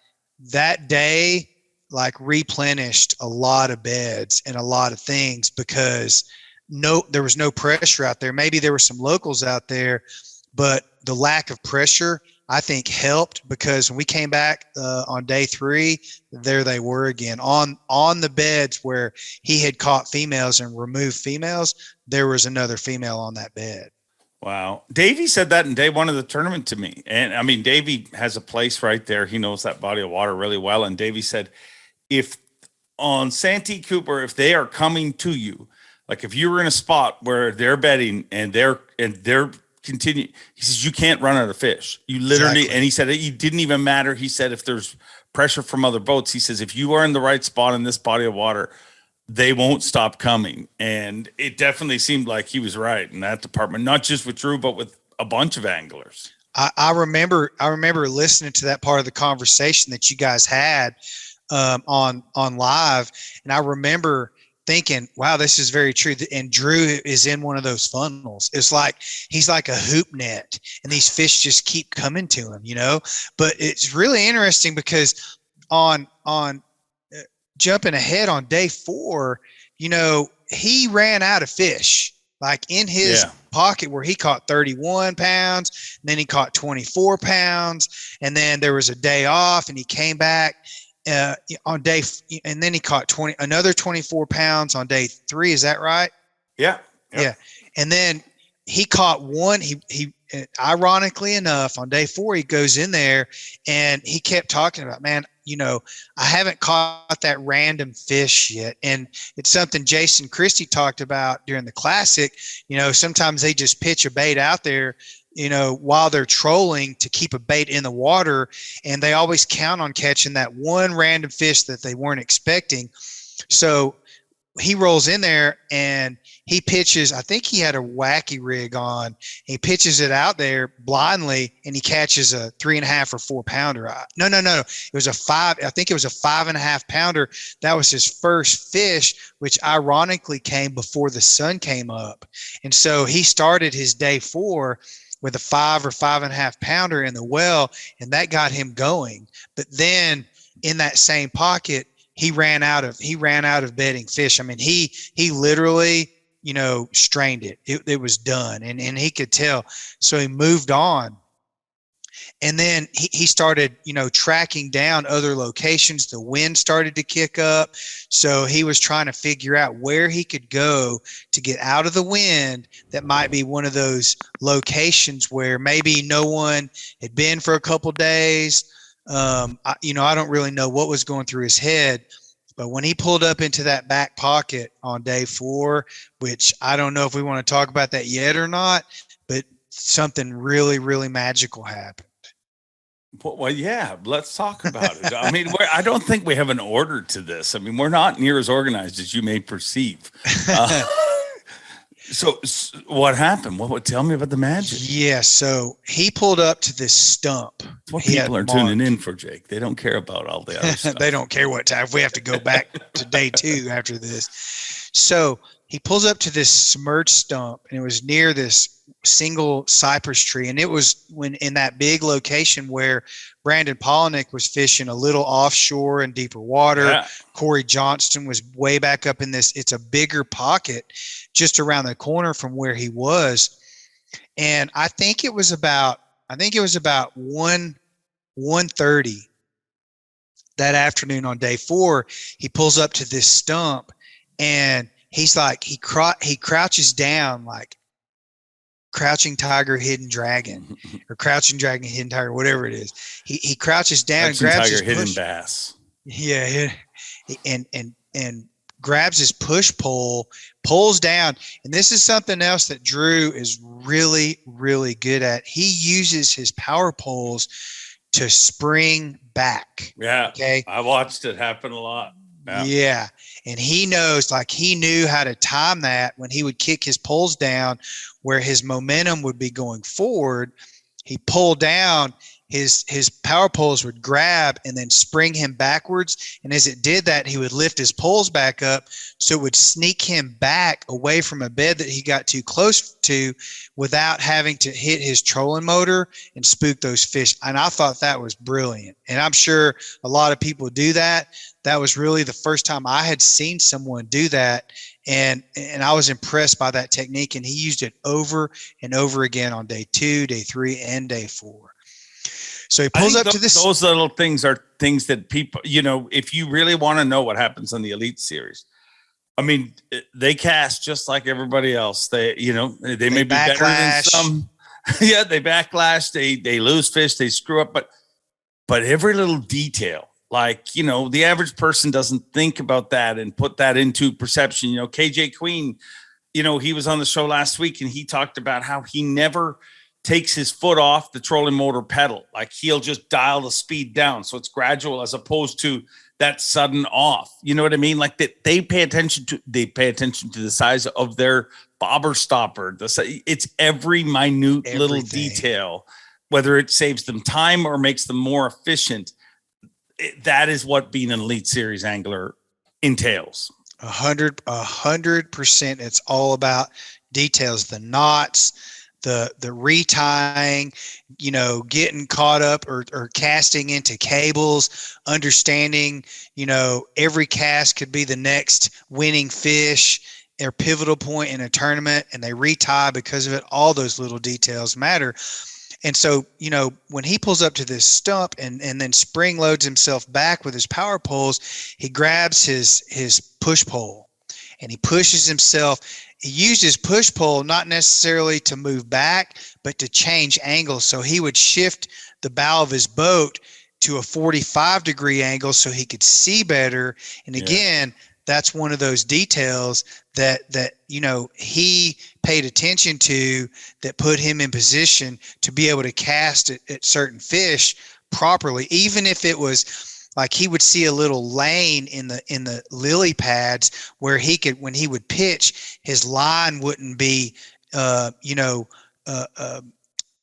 that day, replenished a lot of beds and a lot of things, because there was no pressure out there. Maybe there were some locals out there, but the lack of pressure, I think, helped, because when we came back on day 3, there they were again on the beds where he had caught females and removed females. There was another female on that bed. Wow. Davey said that in day 1 of the tournament to me. And I mean, Davey has a place right there. He knows that body of water really well. And Davey said, if on Santee Cooper, if they are coming to you, like if you were in a spot where they're bedding and they're continue, he says, you can't run out of fish. You literally, exactly. And he said, it didn't even matter. He said, if there's pressure from other boats, he says, if you are in the right spot in this body of water, they won't stop coming. And it definitely seemed like he was right in that department, not just with Drew, but with a bunch of anglers. I remember listening to that part of the conversation that you guys had on live. And I remember thinking, wow, this is very true. And Drew is in one of those funnels. It's like he's like a hoop net, and these fish just keep coming to him, But it's really interesting because on jumping ahead on day 4, he ran out of fish, like in his pocket, where he caught 31 pounds, and then he caught 24 pounds, and then there was a day off, and he came back on day, and then he caught another 24 pounds on day 3. Is that right? Yeah. Yeah. And then he caught one. He ironically enough, on day 4, he goes in there and he kept talking about, man, I haven't caught that random fish yet. And it's something Jason Christie talked about during the Classic. Sometimes they just pitch a bait out there, while they're trolling, to keep a bait in the water, and they always count on catching that one random fish that they weren't expecting. So he rolls in there and he pitches, I think he had a wacky rig on. He pitches it out there blindly, and he catches a 3.5 or 4 pounder. No. It was a 5. I think it was a 5.5 pounder. That was his first fish, which ironically came before the sun came up. And so he started his day 4 with a 5 or 5.5 pounder in the well, and that got him going. But then in that same pocket, he ran out of bedding fish. I mean, he literally, strained it. It was done, and he could tell. So he moved on. And then he started, tracking down other locations. The wind started to kick up. So he was trying to figure out where he could go to get out of the wind. That might be one of those locations where maybe no one had been for a couple days. I don't really know what was going through his head. But when he pulled up into that back pocket on day 4, which I don't know if we want to talk about that yet or not, but something really, really magical happened. Well, yeah, let's talk about it. I mean, I don't think we have an order to this. I mean, we're not near as organized as you may perceive. So what happened? What would tell me about the magic? Yeah, so he pulled up to this stump. It's what people are tuning in for, Jake. They don't care about all the other stuff. They don't care what time. If we have to go back to day 2 after this. So he pulls up to this submerged stump, and it was near this single cypress tree. And it was when in that big location where Brandon Polnick was fishing a little offshore in deeper water. Yeah. Corey Johnston was way back up in this. It's a bigger pocket just around the corner from where he was. And I think it was about 1:30 that afternoon on day 4. He pulls up to this stump, and he's like, he crouches down like Crouching Tiger, Hidden Dragon, or Crouching Dragon, Hidden Tiger, whatever it is. He crouches down, Crouching grabs Tiger, his Hidden Bass. Yeah, and grabs his push pole, pulls down. And this is something else that Drew is really, really good at. He uses his power poles to spring back. Yeah. Okay. I watched it happen a lot. Yeah. And he knows, like, he knew how to time that when he would kick his poles down where his momentum would be going forward. He pulled down, his power poles would grab and then spring him backwards. And as it did that, he would lift his poles back up. So it would sneak him back away from a bed that he got too close to without having to hit his trolling motor and spook those fish. And I thought that was brilliant. And I'm sure a lot of people do that. That was really the first time I had seen someone do that. And I was impressed by that technique. And he used it over and over again on day 2, day 3, and day 4. So he pulls up to this. Those little things are things that people, if you really want to know what happens on the Elite Series, I mean, they cast just like everybody else. They may be better than some. Yeah, they backlash. They lose fish. They screw up. But every little detail, like, the average person doesn't think about that and put that into perception. KJ Queen, he was on the show last week and he talked about how he never takes his foot off the trolling motor pedal. Like, he'll just dial the speed down. So it's gradual as opposed to that sudden off. You know what I mean? Like, that they pay attention to the size of their bobber stopper. It's every minute little detail, whether it saves them time or makes them more efficient. That is what being an Elite Series angler entails. 100%. It's all about details, the knots, the retying, getting caught up or casting into cables, understanding, every cast could be the next winning fish or pivotal point in a tournament, and they retie because of it. All those little details matter. And so, when he pulls up to this stump and then spring loads himself back with his power poles, he grabs his push pole and he pushes himself. He used his push pole not necessarily to move back, but to change angles. So he would shift the bow of his boat to a 45-degree angle so he could see better. And again, that's one of those details that he paid attention to that put him in position to be able to cast at certain fish properly, even if it was like he would see a little lane in the lily pads where he could, when he would pitch, his line wouldn't be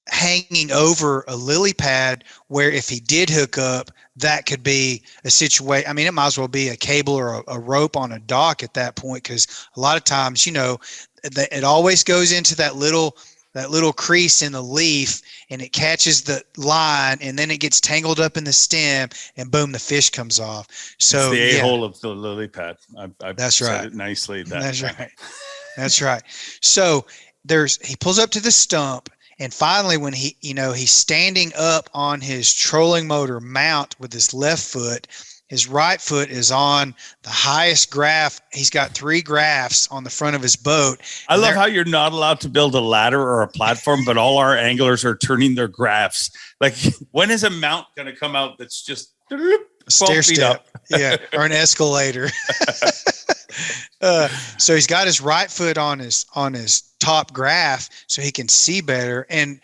hanging over a lily pad, where if he did hook up, that could be a situation. I mean, it might as well be a cable or a rope on a dock at that point, because a lot of times, it always goes into that little crease in the leaf, and it catches the line, and then it gets tangled up in the stem, and boom, the fish comes off. So it's the a-hole of the lily pad. I've That's said right. it nicely. That's right. That's right. So he pulls up to the stump, And finally, when he's standing up on his trolling motor mount with his left foot, his right foot is on the highest graph. He's got 3 graphs on the front of his boat. I love how you're not allowed to build a ladder or a platform, but all our anglers are turning their graphs. Like, when is a mount going to come out that's just stair step? Yeah, or an escalator. So he's got his right foot on his top graph so he can see better. And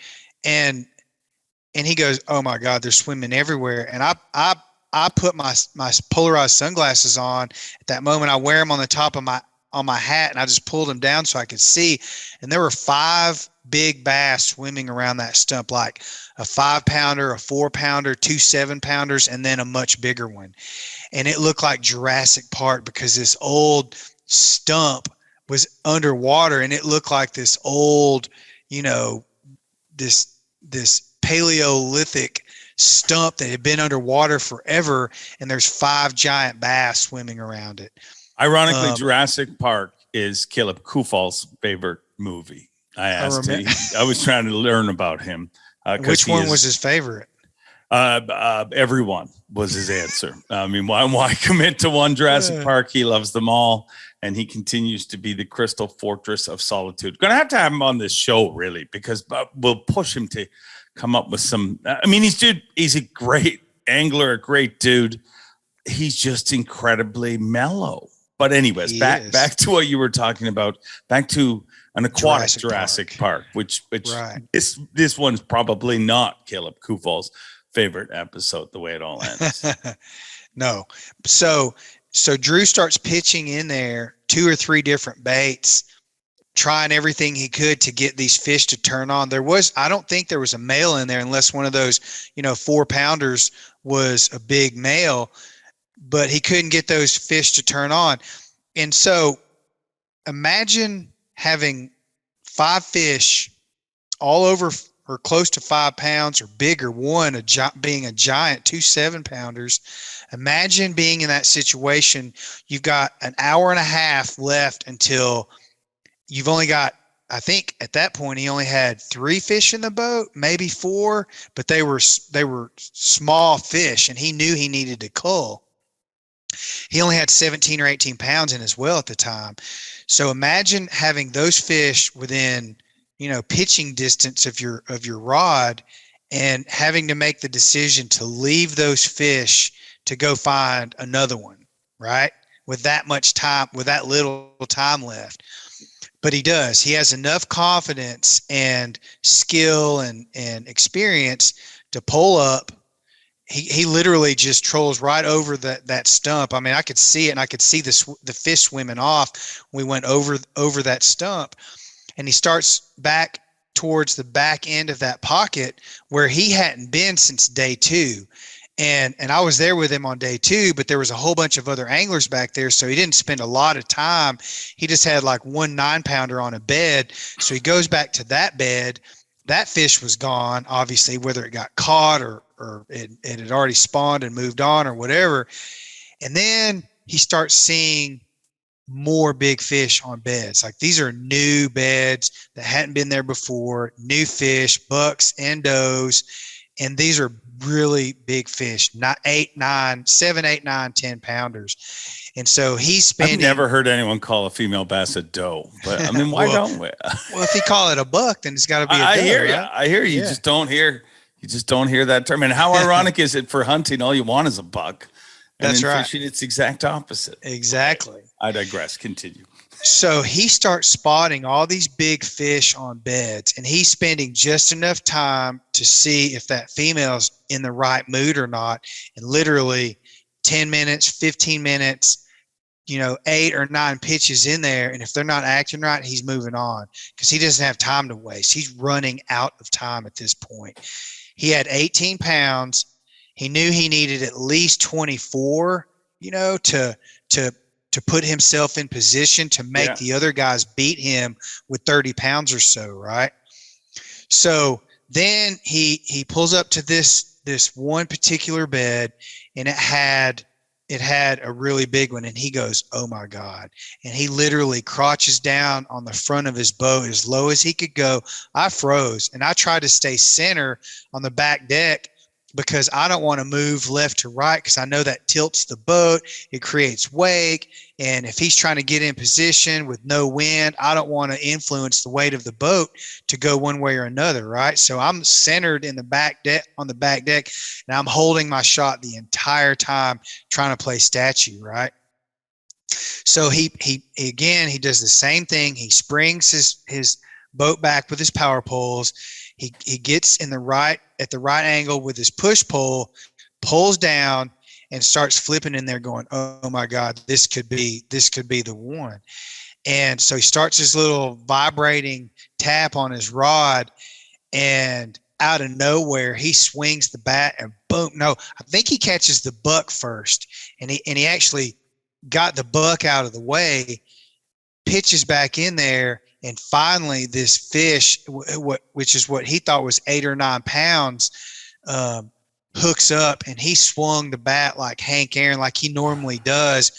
he goes, "Oh my God, they're swimming everywhere." And I put my polarized sunglasses on. At that moment, I wear them on the top of my hat, and I just pulled them down so I could see. And there were 5 big bass swimming around that stump, like a 5-pounder, a 4-pounder, 2 7-pounders, and then a much bigger one. And it looked like Jurassic Park because this old stump was underwater, and it looked like this old, this Paleolithic stump that had been underwater forever, and there's 5 giant bass swimming around it. Ironically, Jurassic Park is Caleb Kufal's favorite movie. I was trying to learn about him. Which one was his favorite? Everyone was his answer. I mean, why commit to one Jurassic Park? He loves them all, and he continues to be the crystal fortress of solitude. Going to have him on this show, really, because we'll push him to come up with some. I mean, he's a great angler, a great dude. He's just incredibly mellow. But anyways, back to what you were talking about. Back to an aquatic Jurassic Park, which right. This one's probably not Caleb Kufal's favorite episode. The way it all ends. No. So Drew starts pitching in there 2 or 3 different baits, trying everything he could to get these fish to turn on. I don't think there was a male in there unless one of those, 4-pounders was a big male, but he couldn't get those fish to turn on. And so imagine having 5 fish all over or close to 5 pounds or bigger, one being a giant 2 7-pounders. Imagine being in that situation. You've got an hour and a half left until you've only got, I think at that point he only had 3 fish in the boat, maybe 4, but they were small fish, and he knew he needed to cull. He only had 17 or 18 pounds in his well at the time. So imagine having those fish within, pitching distance of your rod, and having to make the decision to leave those fish to go find another one, right? With that much time, with that little time left. But he does. He has enough confidence and skill and experience to pull up. He literally just trolls right over that stump. I mean, I could see it, and I could see the fish swimming off. We went over that stump, and he starts back towards the back end of that pocket where he hadn't been since day 2. And I was there with him on day 2, but there was a whole bunch of other anglers back there, so he didn't spend a lot of time. He just had like 1 9-pounder on a bed. So he goes back to that bed. That fish was gone, obviously, whether it got caught or it had already spawned and moved on or whatever. And then he starts seeing more big fish on beds. Like, these are new beds that hadn't been there before, new fish, bucks and does. And these are really big fish, not 7, 8, 9, 10-pounders. And so he's spending. I've never heard anyone call a female bass a doe, but I mean, why don't we? Well, if you call it a buck, then it's got to be a doe. I hear you. Right? I hear you. Yeah. You just don't hear that term. And how ironic is it for hunting? All you want is a buck. And that's right. Fishing, it's exact opposite. Exactly. Okay. I digress. Continue. So he starts spotting all these big fish on beds, and he's spending just enough time to see if that female's in the right mood or not. And literally 10 minutes, 15 minutes, 8 or 9 pitches in there. And if they're not acting right, he's moving on because he doesn't have time to waste. He's running out of time at this point. He had 18 pounds. He knew he needed at least 24, to put himself in position to make the other guys beat him with 30 pounds or so, right? So then he pulls up to this one particular bed, and it it had a really big one, and he goes, "Oh my God." And he literally crouches down on the front of his boat as low as he could go. I froze, and I tried to stay center on the back deck because I don't want to move left to right because I know that tilts the boat. It creates wake. And if he's trying to get in position with no wind, I don't want to influence the weight of the boat to go one way or another, right? So I'm centered in the back deck, on the back deck, and I'm holding my shot the entire time trying to play statue, right? So he does the same thing. He springs his boat back with his power poles. He gets at the right angle with his push pole, pulls down, and starts flipping in there going, "Oh my God, this could be the one." And so he starts his little vibrating tap on his rod, and out of nowhere he swings the bat and boom. No, I think he catches the buck first, and he actually got the buck out of the way, pitches back in there, and finally this fish, which is what he thought was 8 or 9 pounds, hooks up, and he swung the bat like Hank Aaron, like he normally does.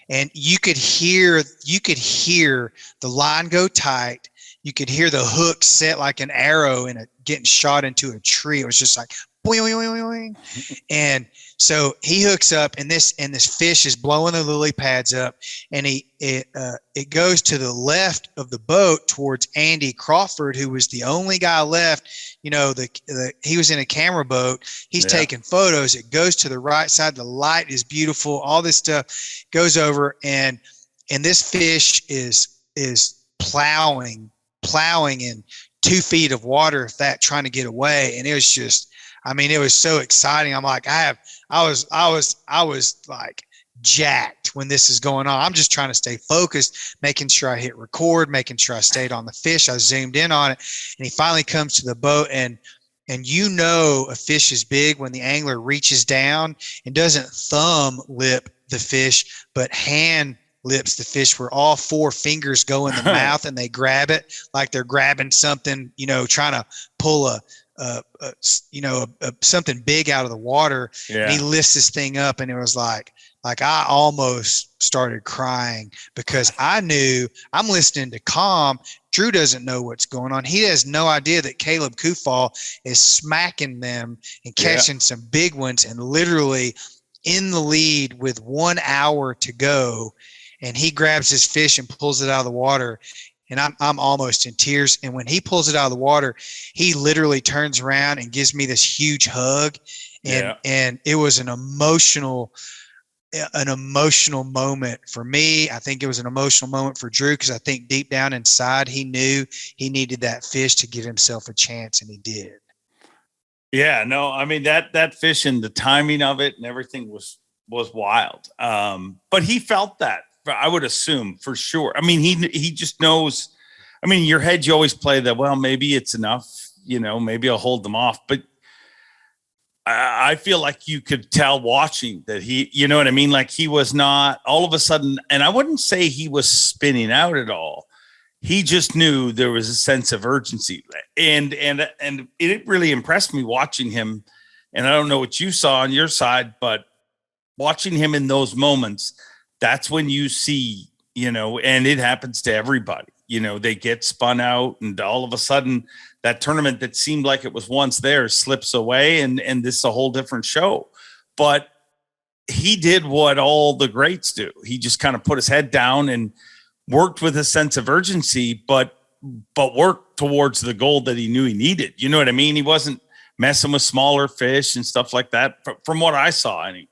And you could hear the line go tight. You could hear the hook set like an arrow getting shot into a tree. It was just like boing, boing, boing, boing. And so he hooks up, and this fish is blowing the lily pads up, and it goes to the left of the boat towards Andy Crawford, who was the only guy left. You know, he was in a camera boat. He's taking photos. It goes to the right side. The light is beautiful. All this stuff goes over, and this fish is plowing in 2 feet of water, trying to get away. And it was just, I mean, it was so exciting. I'm like, I was like jacked when this is going on. I'm just trying to stay focused, making sure I hit record, making sure I stayed on the fish. I zoomed in on it, and he finally comes to the boat, and you know a fish is big when the angler reaches down and doesn't thumb lip the fish, but hand lips the fish, where all 4 fingers go in the mouth and they grab it like they're grabbing something, you know, trying to pull something big out of the water. And he lifts this thing up, and it was like I almost started crying because I knew I'm listening to calm. Drew doesn't know what's going on. He has no idea that Caleb Kufal is smacking them and catching some big ones, and literally in the lead with 1 hour to go. And he grabs his fish and pulls it out of the water. And I'm almost in tears. And when he pulls it out of the water, he literally turns around and gives me this huge hug. And it was an emotional moment for me. I think it was an emotional moment for Drew, because I think deep down inside he knew he needed that fish to give himself a chance, and he did. Yeah, no, I mean that fish and the timing of it and everything was wild. But he felt that, I would assume, for sure. I mean, he just knows. I mean, in your head, you always play that, well, maybe it's enough, you know, maybe I'll hold them off. But I feel like you could tell watching that he, you know what I mean? Like he was not all of a sudden, and I wouldn't say he was spinning out at all. He just knew there was a sense of urgency, and it really impressed me watching him. And I don't know what you saw on your side, but watching him in those moments, that's when you see, you know, and it happens to everybody, you know, they get spun out, and all of a sudden that tournament that seemed like it was once there slips away, and this is a whole different show. But he did what all the greats do. He just kind of put his head down and worked with a sense of urgency, but worked towards the goal that he knew he needed. You know what I mean? He wasn't messing with smaller fish and stuff like that, from what I saw anyways.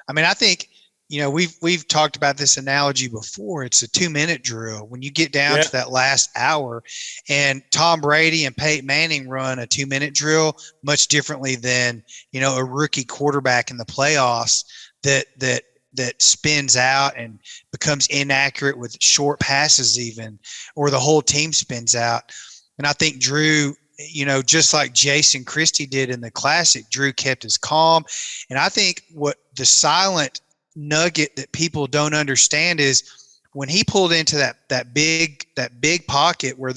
I mean, I think, you know, we've talked about this analogy before. It's a 2-minute drill. When you get down to that last hour, and Tom Brady and Peyton Manning run a 2-minute drill much differently than, you know, a rookie quarterback in the playoffs that spins out and becomes inaccurate with short passes even, or the whole team spins out. And I think Drew, you know, just like Jason Christie did in the Classic, Drew kept his calm. And I think what the silent nugget that people don't understand is when he pulled into that big pocket where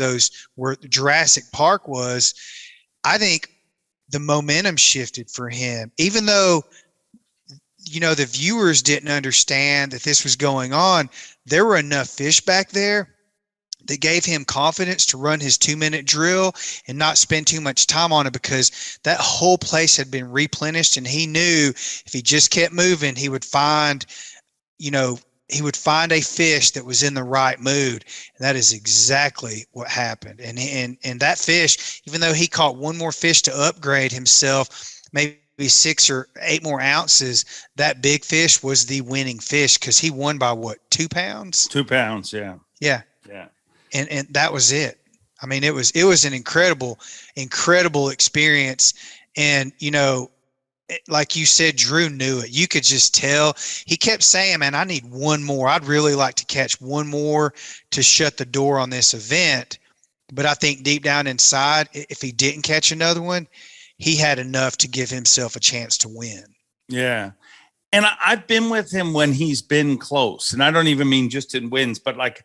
Jurassic Park was, I think the momentum shifted for him. Even though the viewers didn't understand that this was going on. There were enough fish back there that gave him confidence to run his 2-minute drill and not spend too much time on it, because that whole place had been replenished, and he knew if he just kept moving, he would find a fish that was in the right mood. And that is exactly what happened. And that fish, even though he caught one more fish to upgrade himself, maybe 6 or 8 more ounces, that big fish was the winning fish, because he won by what, 2 pounds? 2 pounds. Yeah. Yeah. Yeah. And that was it. I mean, it was an incredible experience. And, like you said, Drew knew it. You could just tell. He kept saying, man, I need one more. I'd really like to catch one more to shut the door on this event. But I think deep down inside, if he didn't catch another one, he had enough to give himself a chance to win. Yeah. And I've been with him when he's been close. And I don't even mean just in wins, but like,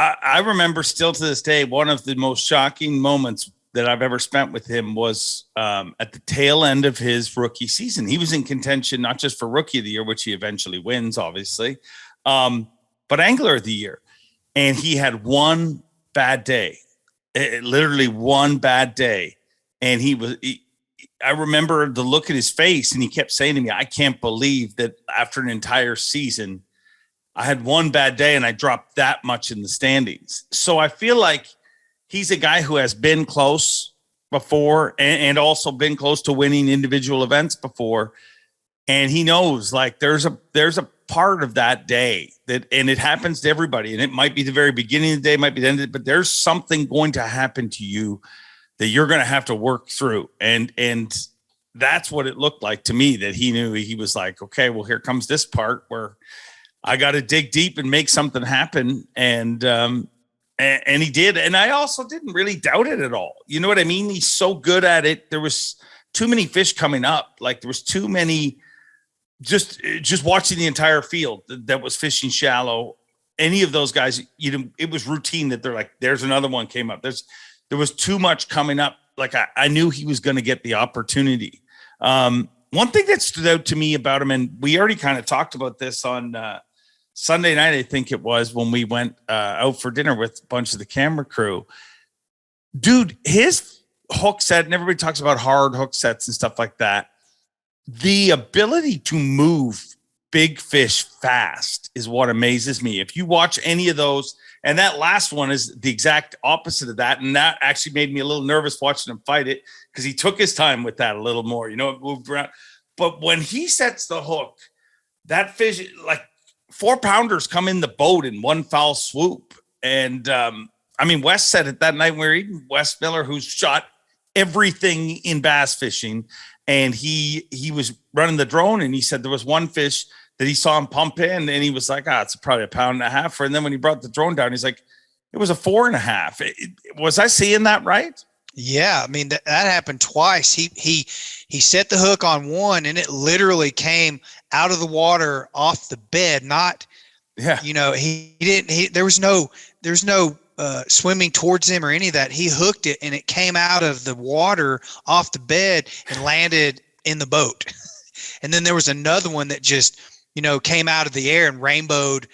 I remember still to this day, one of the most shocking moments that I've ever spent with him was at the tail end of his rookie season. He was in contention, not just for Rookie of the Year, which he eventually wins, obviously, but Angler of the Year. And he had one bad day, literally one bad day. And I remember the look at his face, and he kept saying to me, I can't believe that after an entire season, I had one bad day and I dropped that much in the standings. So I feel like he's a guy who has been close before and also been close to winning individual events before. And he knows, like, there's a part of that day and it happens to everybody. And it might be the very beginning of the day, might be the end of it, but there's something going to happen to you that you're going to have to work through. And that's what it looked like to me, that he knew. He was like, okay, well, here comes this part where I got to dig deep and make something happen. And he did. And I also didn't really doubt it at all. You know what I mean? He's so good at it. There was too many fish coming up. Like, there was too many, just watching the entire field that was fishing shallow. Any of those guys, it was routine that they're like, there's another one came up. There was too much coming up. Like, I knew he was going to get the opportunity. One thing that stood out to me about him, and we already kind of talked about this on Sunday night, I think it was, when we went out for dinner with a bunch of the camera crew. Dude, his hook set, and everybody talks about hard hook sets and stuff like that. The ability to move big fish fast is what amazes me. If you watch any of those, and that last one is the exact opposite of that. And that actually made me a little nervous watching him fight it, because he took his time with that a little more, it moved around. But when he sets the hook, that fish, like 4-pounders come in the boat in one foul swoop. And Wes said it that night. We were eating, Wes Miller, who's shot everything in bass fishing. And he was running the drone, and he said there was one fish that he saw him pump in, and he was like, it's probably 1.5 pounds. And then when he brought the drone down, he's like, it was a 4.5. Was I seeing that right? Yeah. I mean, that happened twice. He set the hook on one, and it literally came out of the water off the bed. Not, he didn't, there was no swimming towards him or any of that. He hooked it, and it came out of the water off the bed and landed in the boat. And then there was another one that just, came out of the air and rainbowed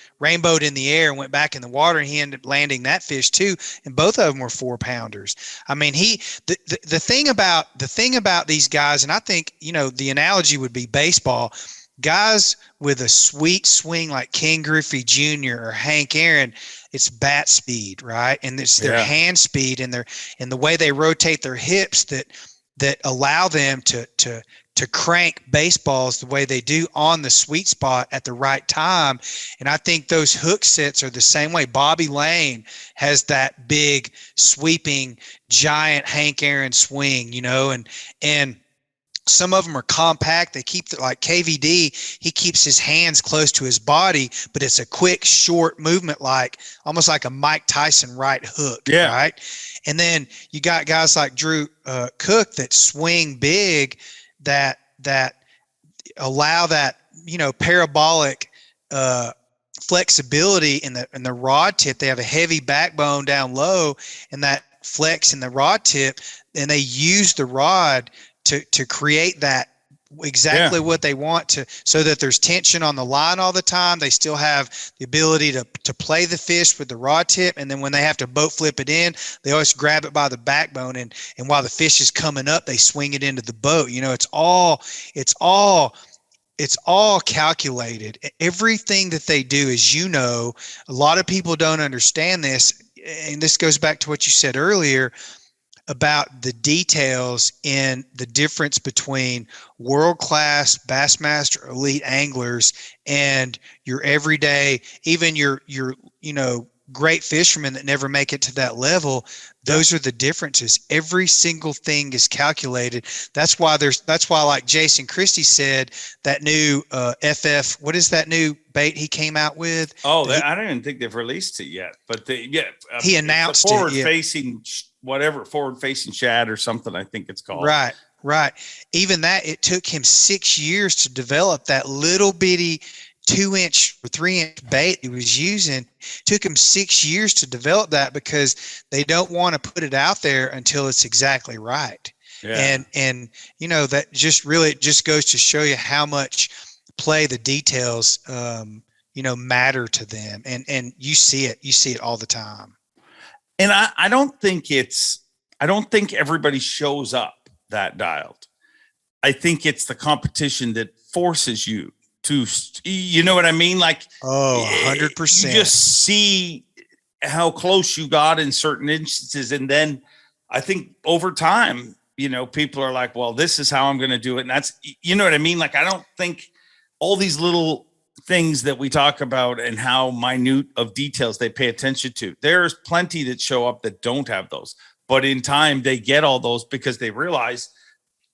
in the air and went back in the water, and he ended up landing that fish too. And both of them were 4-pounders. I mean, the thing about these guys, and I think, the analogy would be baseball. Guys with a sweet swing like Ken Griffey Jr. or Hank Aaron, it's bat speed, right? And it's their hand speed and the way they rotate their hips that allow them to crank baseballs the way they do on the sweet spot at the right time. And I think those hook sets are the same way. Bobby Lane has that big sweeping giant Hank Aaron swing, and some of them are compact. They keep like KVD, he keeps his hands close to his body, but it's a quick, short movement, like almost like a Mike Tyson right hook. Yeah. Right. And then you got guys like Drew Cook that swing big, that allow that, parabolic flexibility in the rod tip. They have a heavy backbone down low, and that flex in the rod tip, and they use the rod to create that exactly what they want to, so that there's tension on the line all the time. They still have the ability to play the fish with the rod tip. And then when they have to boat flip it in, they always grab it by the backbone. And while the fish is coming up, they swing it into the boat. It's all calculated. Everything that they do is, a lot of people don't understand this. And this goes back to what you said earlier about the details in the difference between world-class Bassmaster elite anglers and your everyday, even your great fishermen that never make it to that level. Those are the differences. Every single thing is calculated. That's why like Jason Christie said, that new FF, what is that new bait he came out with? I don't even think they've released it yet, but he announced forward facing shad or something, I think it's called. Right. Even that, it took him 6 years to develop that little bitty 2-inch or 3-inch bait he was using. Took him 6 years to develop that because they don't want to put it out there until it's exactly right. Yeah. And that just goes to show you how much play the details matter to them. And you see it all the time. And I don't think everybody shows up that dialed. I think it's the competition that forces you to, you know what I mean? Like, 100%. You just see how close you got in certain instances. And then I think over time, people are like, well, this is how I'm going to do it. And that's, you know what I mean? Like, I don't think all these little things that we talk about and how minute of details they pay attention to. There's plenty that show up that don't have those, but in time they get all those because they realize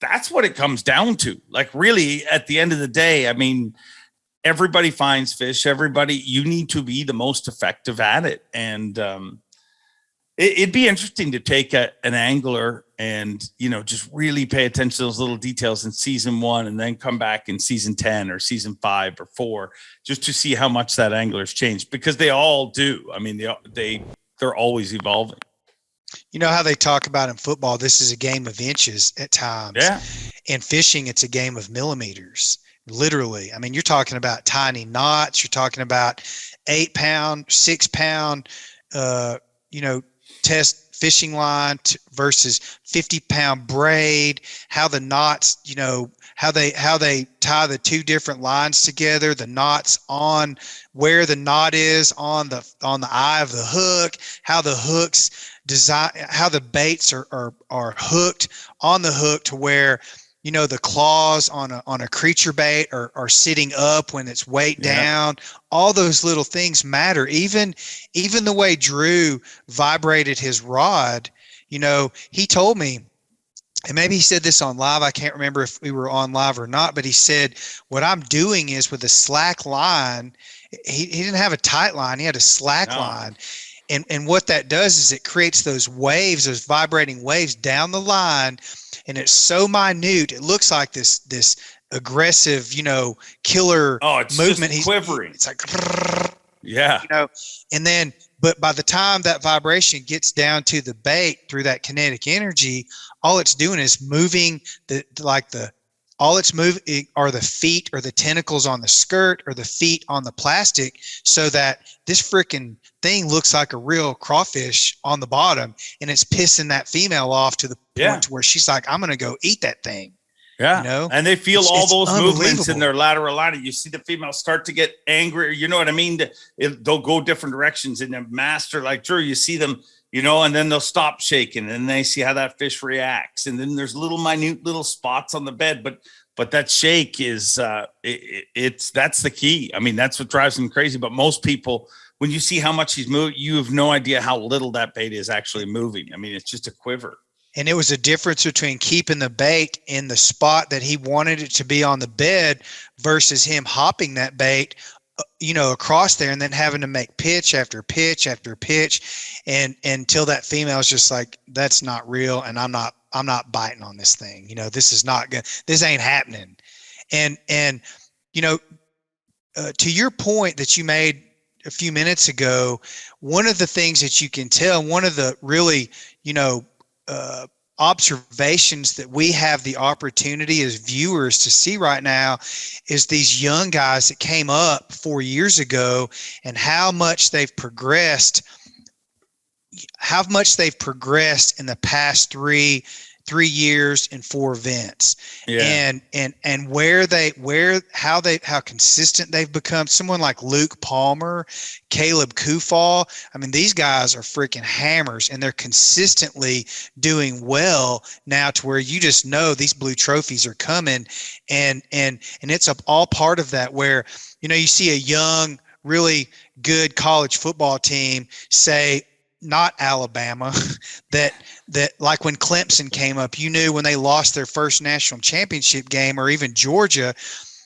that's what it comes down to. Like, really, at the end of the day, I mean, everybody finds fish. You need to be the most effective at it. And it'd be interesting to take an angler and, just really pay attention to those little details in season 1 and then come back in season 10 or season 5 or 4, just to see how much that angler's changed, because they all do. I mean, they're always evolving. You know how they talk about in football, this is a game of inches at times. Yeah. In fishing, it's a game of millimeters, literally. I mean, you're talking about tiny knots. You're talking about 8-pound, 6-pound, test fishing line versus 50-pound braid, how the knots, how they tie the two different lines together, the knots on where the knot is on the eye of the hook, how the hooks design, how the baits are hooked on the hook to where, the claws on a creature bait are sitting up when it's weight down. All those little things matter. Even the way Drew vibrated his rod, he told me, and maybe he said this on live, I can't remember if we were on live or not, but he said, what I'm doing is with a slack line, he didn't have a tight line, he had a slack line. And what that does is it creates those waves, those vibrating waves down the line. And it's so minute, it looks like this aggressive, killer movement. He's quivering. It's like, and then, but by the time that vibration gets down to the bait through that kinetic energy, all it's doing is moving all it's moving are the feet or the tentacles on the skirt or the feet on the plastic, so that this freaking thing looks like a real crawfish on the bottom, and it's pissing that female off to the point to where she's like, I'm going to go eat that thing. Yeah. And they feel all those movements in their lateral line. You see the female start to get angry. You know what I mean? They'll go different directions. And the master, like Drew, you see them, and then they'll stop shaking and they see how that fish reacts. And then there's minute little spots on the bed, but that shake is, that's the key. I mean, that's what drives them crazy. But most people, when you see how much he's moving, you have no idea how little that bait is actually moving. I mean, it's just a quiver. And it was a difference between keeping the bait in the spot that he wanted it to be on the bed versus him hopping that bait, across there and then having to make pitch after pitch after pitch. And until that female is just like, that's not real. And I'm not biting on this thing. This is not good. This ain't happening. And to your point that you made a few minutes ago, one of the things that you can tell, one of the really, observations that we have the opportunity as viewers to see right now is these young guys that came up 4 years ago and how much they've progressed in the past three years in 4 events. Yeah. And how consistent they've become. Someone like Luke Palmer, Caleb Kufal. I mean, these guys are freaking hammers, and they're consistently doing well now to where you just know these blue trophies are coming. And it's all part of that, where, you know, you see a young, really good college football team, say, not Alabama, that like when Clemson came up, you knew when they lost their first national championship game, or even Georgia,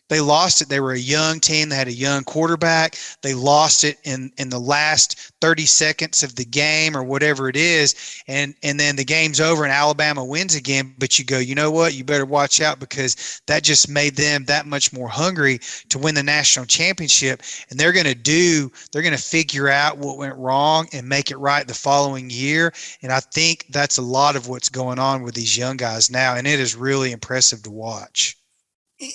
they lost it. They were a young team. They had a young quarterback. They lost it in the last 30 seconds of the game or whatever it is. And then the game's over and Alabama wins again. But you go, you know what? You better watch out, because that just made them that much more hungry to win the national championship. And they're going to figure out what went wrong and make it right the following year. And I think that's a lot of what's going on with these young guys now. And it is really impressive to watch.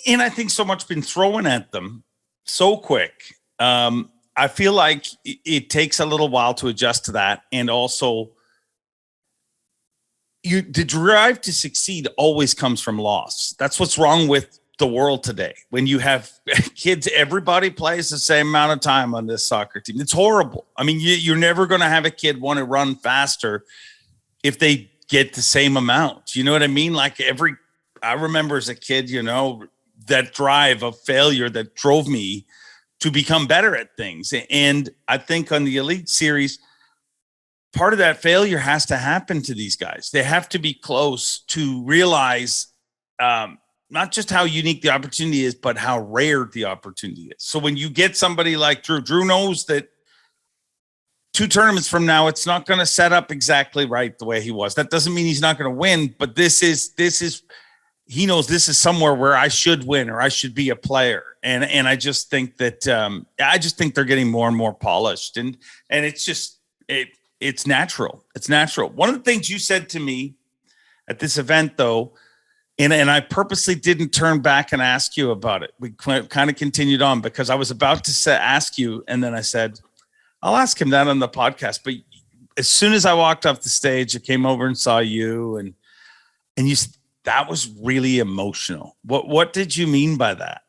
And I think so much been thrown at them so quick. I feel like it takes a little while to adjust to that. And also, the drive to succeed always comes from loss. That's what's wrong with the world today. When you have kids, everybody plays the same amount of time on this soccer team. It's horrible. I mean, you're never going to have a kid want to run faster if they get the same amount. You know what I mean? Like I remember as a kid, you know, that drive of failure that drove me to become better at things. And I think on the Elite Series, part of that failure has to happen to these guys. They have to be close to realize not just how unique the opportunity is, but how rare the opportunity is. So when you get somebody like Drew knows that 2 tournaments from now, it's not going to set up exactly right the way he was. That doesn't mean he's not going to win, but this is he knows this is somewhere where I should win, or I should be a player. And I just think that they're getting more and more polished, and it's just, it's natural. It's natural. One of the things you said to me at this event, though, and I purposely didn't turn back and ask you about it. We kind of continued on, because I was about to ask you, and then I said, I'll ask him that on the podcast. But as soon as I walked off the stage, I came over and saw you, and you, that was really emotional. What did you mean by that?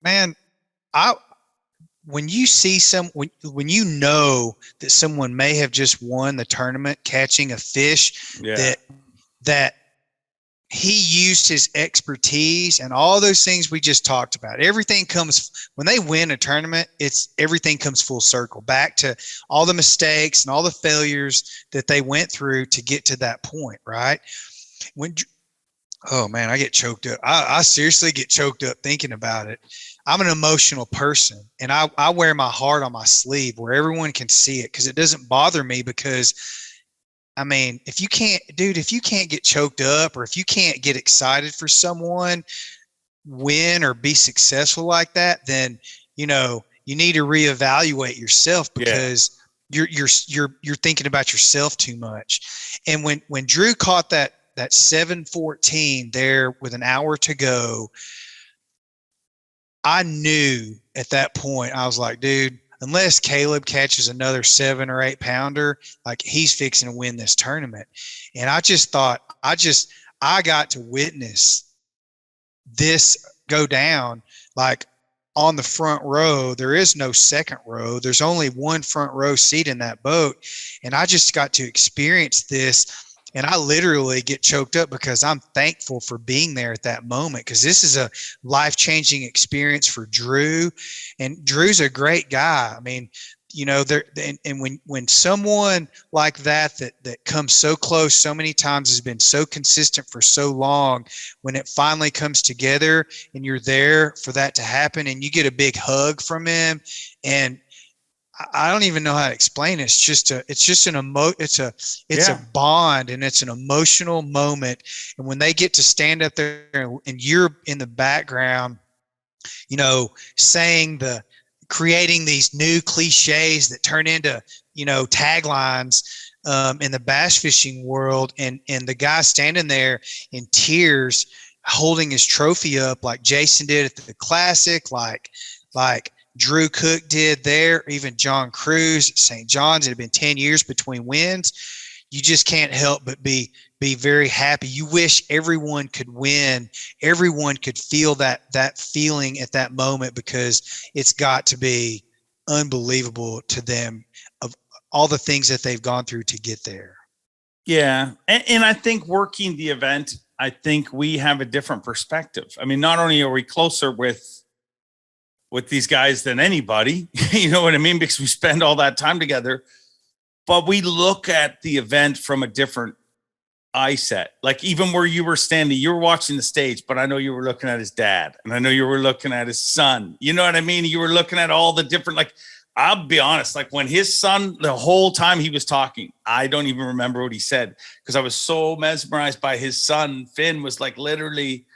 Man, when you see when you know that someone may have just won the tournament catching a fish, that he used his expertise and all those things we just talked about. Everything comes when they win a tournament. Everything comes full circle back to all the mistakes and all the failures that they went through to get to that point. Right. Oh man, I get choked up. I seriously get choked up thinking about it. I'm an emotional person, and I wear my heart on my sleeve where everyone can see it, because it doesn't bother me. Because I mean, if you can't get choked up, or if you can't get excited for someone win or be successful like that, then, you know, you need to reevaluate yourself, because you're thinking about yourself too much. And when Drew caught that 714 there with an hour to go, I knew at that point, I was like, dude, unless Caleb catches another 7 or 8 pounder, like, he's fixing to win this tournament. And I just thought, I got to witness this go down, like, on the front row. There is no second row. There's only one front row seat in that boat. And I just got to experience this. And I literally get choked up, because I'm thankful for being there at that moment, because this is a life-changing experience for Drew. And Drew's a great guy. I mean, you know, and when someone like that comes so close so many times, has been so consistent for so long, when it finally comes together and you're there for that to happen, and you get a big hug from him, and I don't even know how to explain it. It's a bond, and it's an emotional moment. And when they get to stand up there and you're in the background, you know, creating these new cliches that turn into, you know, taglines, in the bass fishing world, and the guy standing there in tears, holding his trophy up like Jason did at the Classic, like Drew Cook did there, even John Cruz at St. John's. It had been 10 years between wins. You just can't help but be very happy. You wish everyone could win. Everyone could feel that feeling at that moment, because it's got to be unbelievable to them of all the things that they've gone through to get there. Yeah. And I think working the event, I think we have a different perspective. I mean, not only are we closer with these guys than anybody, you know what I mean? Because we spend all that time together, but we look at the event from a different eye set. Like even where you were standing, you were watching the stage, but I know you were looking at his dad, and I know you were looking at his son. You know what I mean? You were looking at all the different, like, I'll be honest, like when his son, the whole time he was talking, I don't even remember what he said, because I was so mesmerized by his son. Finn was like literally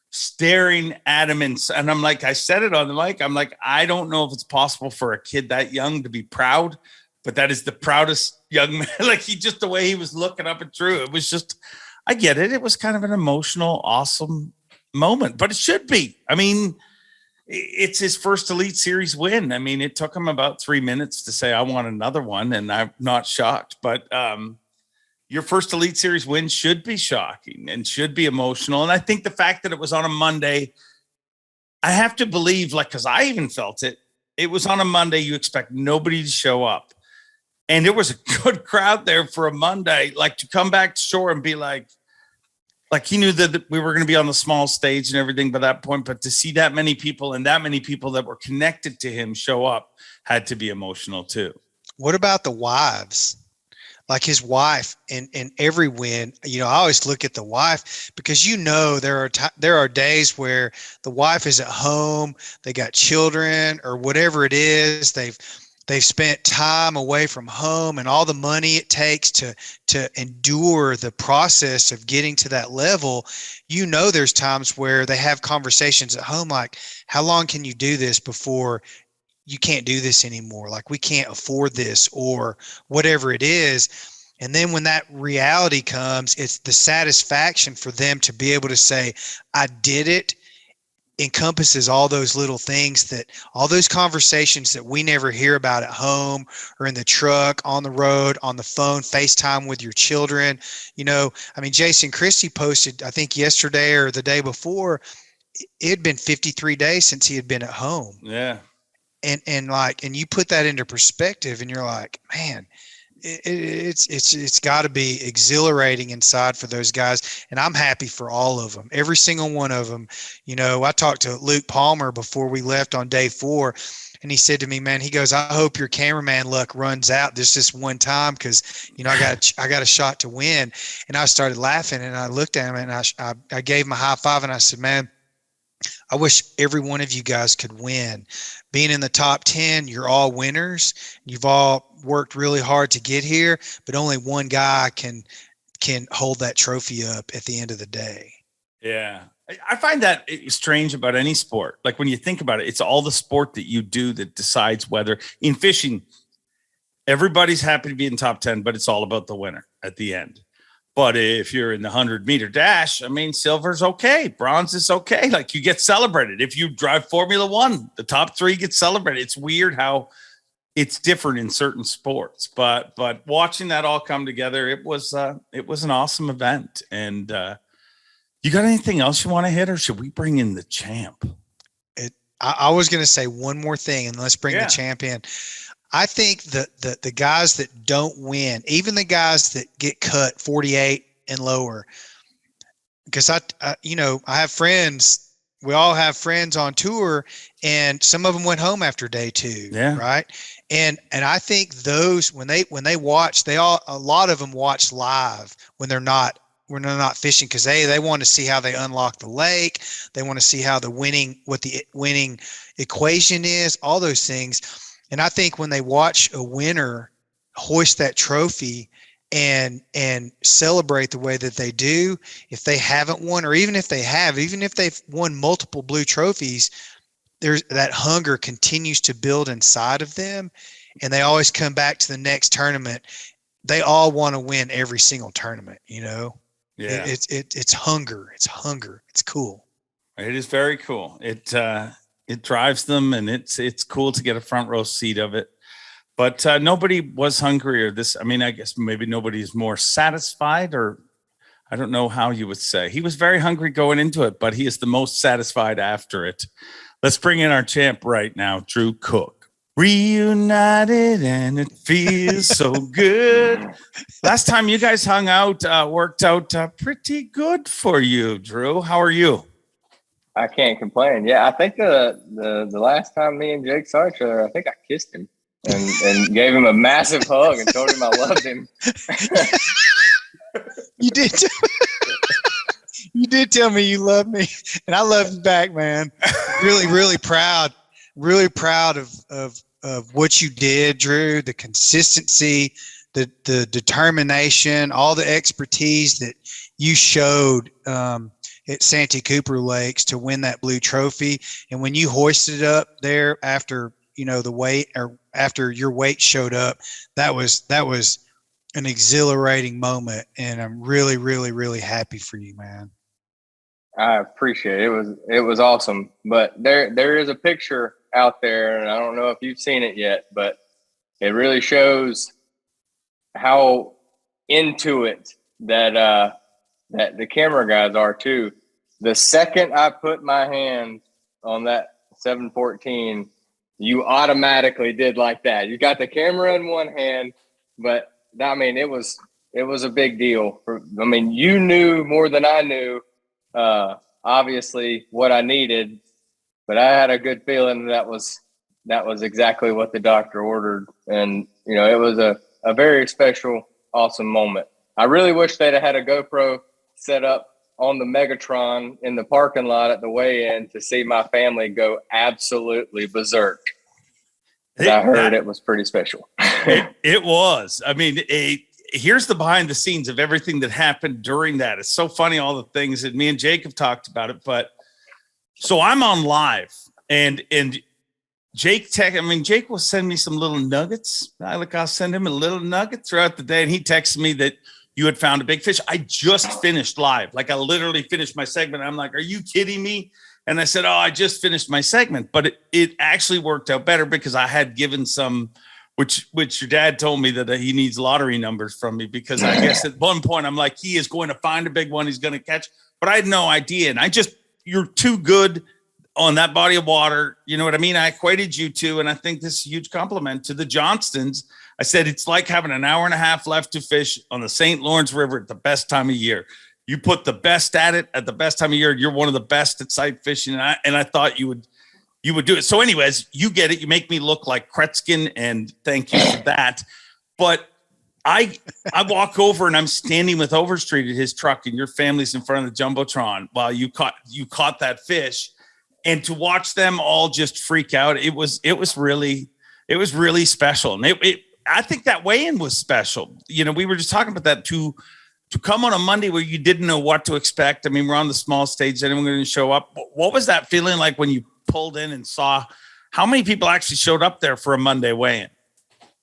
staring at him. And I'm like, I said it on the mic. I'm like, I don't know if it's possible for a kid that young to be proud, but that is the proudest young man. Like he just, the way he was looking up and through, it was just, I get it. It was kind of an emotional, awesome moment, but it should be. I mean, it's his first Elite Series win. I mean, it took him about 3 minutes to say, I want another one. And I'm not shocked, but your first Elite Series win should be shocking and should be emotional. And I think the fact that it was on a Monday, I have to believe, like, cause I even felt it. It was on a Monday. You expect nobody to show up. And there was a good crowd there for a Monday, like to come back to shore and be like he knew that we were going to be on the small stage and everything by that point, but to see that many people and that many people that were connected to him show up had to be emotional too. What about the wives? Like his wife in every win, you know, I always look at the wife, because, you know, there are days where the wife is at home, they got children or whatever it is. They've spent time away from home and all the money it takes to endure the process of getting to that level. You know, there's times where they have conversations at home like, how long can you do this before you can't do this anymore? Like, we can't afford this or whatever it is. And then when that reality comes, it's the satisfaction for them to be able to say, I did it. Encompasses all those little things, that all those conversations that we never hear about at home or in the truck, on the road, on the phone, FaceTime with your children. You know, I mean, Jason Christie posted, I think yesterday or the day before, it had been 53 days since he had been at home. Yeah. And you put that into perspective and you're like, man, it's got to be exhilarating inside for those guys. And I'm happy for all of them, every single one of them. You know, I talked to Luke Palmer before we left on day 4, and he said to me, man, he goes, I hope your cameraman luck runs out this one time, because, you know, I got a shot to win. And I started laughing, and I looked at him and I gave him a high five, and I said, man, I wish every one of you guys could win. Being in the top 10, you're all winners. You've all worked really hard to get here, but only one guy can hold that trophy up at the end of the day. Yeah. I find that strange about any sport. Like when you think about it, it's all the sport that you do that decides whether. In fishing, everybody's happy to be in top 10, but it's all about the winner at the end. But if you're in the 100-meter dash, I mean, silver's okay. Bronze is okay. Like, you get celebrated. If you drive Formula One, the top 3 get celebrated. It's weird how it's different in certain sports. But watching that all come together, it was an awesome event. And you got anything else you want to hit, or should we bring in the champ? I was going to say one more thing, and let's bring the champ in. I think the guys that don't win, even the guys that get cut 48 and lower, because I have friends, we all have friends on tour, and some of them went home after day 2. Yeah. Right. And I think those, when they watch, a lot of them watch live when they're not fishing, because they want to see how they unlock the lake. They want to see how what the winning equation is, all those things. And I think when they watch a winner hoist that trophy and celebrate the way that they do, if they haven't won, or even if they've won multiple blue trophies, there's that hunger continues to build inside of them, and they always come back to the next tournament they all want to win every single tournament, you know? Yeah. It's hunger. It's hunger. It's cool. It is very cool. It drives them, and it's cool to get a front row seat of it. But nobody was hungrier. I mean, I guess maybe nobody is more satisfied, or I don't know how you would say. He was very hungry going into it, but he is the most satisfied after it. Let's bring in our champ right now, Drew Cook. Reunited, and it feels so good. Last time you guys hung out, worked out pretty good for you, Drew. How are you? I can't complain. Yeah, I think the last time me and Jake saw each other, I think I kissed him and gave him a massive hug and told him I loved him. You did. You did tell me you loved me, and I loved you back, man. Really proud. Really proud of what you did, Drew. The consistency, the determination, all the expertise that you showed at Santee Cooper Lakes to win that blue trophy. And when you hoisted it up there after, you know, the weight, or after your weight showed up, that was an exhilarating moment. And I'm really happy for you, man. I appreciate it. It was awesome. But there is a picture out there, and I don't know if you've seen it yet, but it really shows how into it that the camera guys are too. The second I put my hand on that 714, you automatically did like that. You got the camera in one hand, but I mean, it was a big deal. I mean, you knew more than I knew, obviously what I needed, but I had a good feeling that was exactly what the doctor ordered. And, you know, it was a very special, awesome moment. I really wish they'd have had a GoPro set up on the Megatron in the parking lot at the weigh-in to see my family go absolutely berserk. I heard it was pretty special. It was. I mean, here's the behind the scenes of everything that happened during that. It's so funny, all the things that me and Jake have talked about it. But so I'm on live, and Jake will send me some little nuggets. I'll send him a little nugget throughout the day, and he texted me that you had found a big fish. I just finished live. Like, I literally finished my segment. I'm like, are you kidding me? And I said, oh, I just finished my segment. But it actually worked out better because I had given some, which your dad told me that he needs lottery numbers from me, because I guess at one point I'm like, he is going to find a big one he's going to catch. But I had no idea. And you're too good on that body of water. You know what I mean? I equated you to, and I think this is a huge compliment to the Johnstons. I said, it's like having an hour and a half left to fish on the St. Lawrence River at the best time of year. You put the best at it at the best time of year. You're one of the best at sight fishing. And I thought you would do it. So anyways, you get it. You make me look like Kretzkin, and thank you for that. But I walk over, and I'm standing with Overstreet at his truck, and your family's in front of the Jumbotron while you caught that fish. And to watch them all just freak out, it was really special. And I think that weigh-in was special. You know, we were just talking about that to come on a Monday where you didn't know what to expect. I mean, we're on the small stage, anyone going to show up. What was that feeling like when you pulled in and saw how many people actually showed up there for a Monday weigh-in?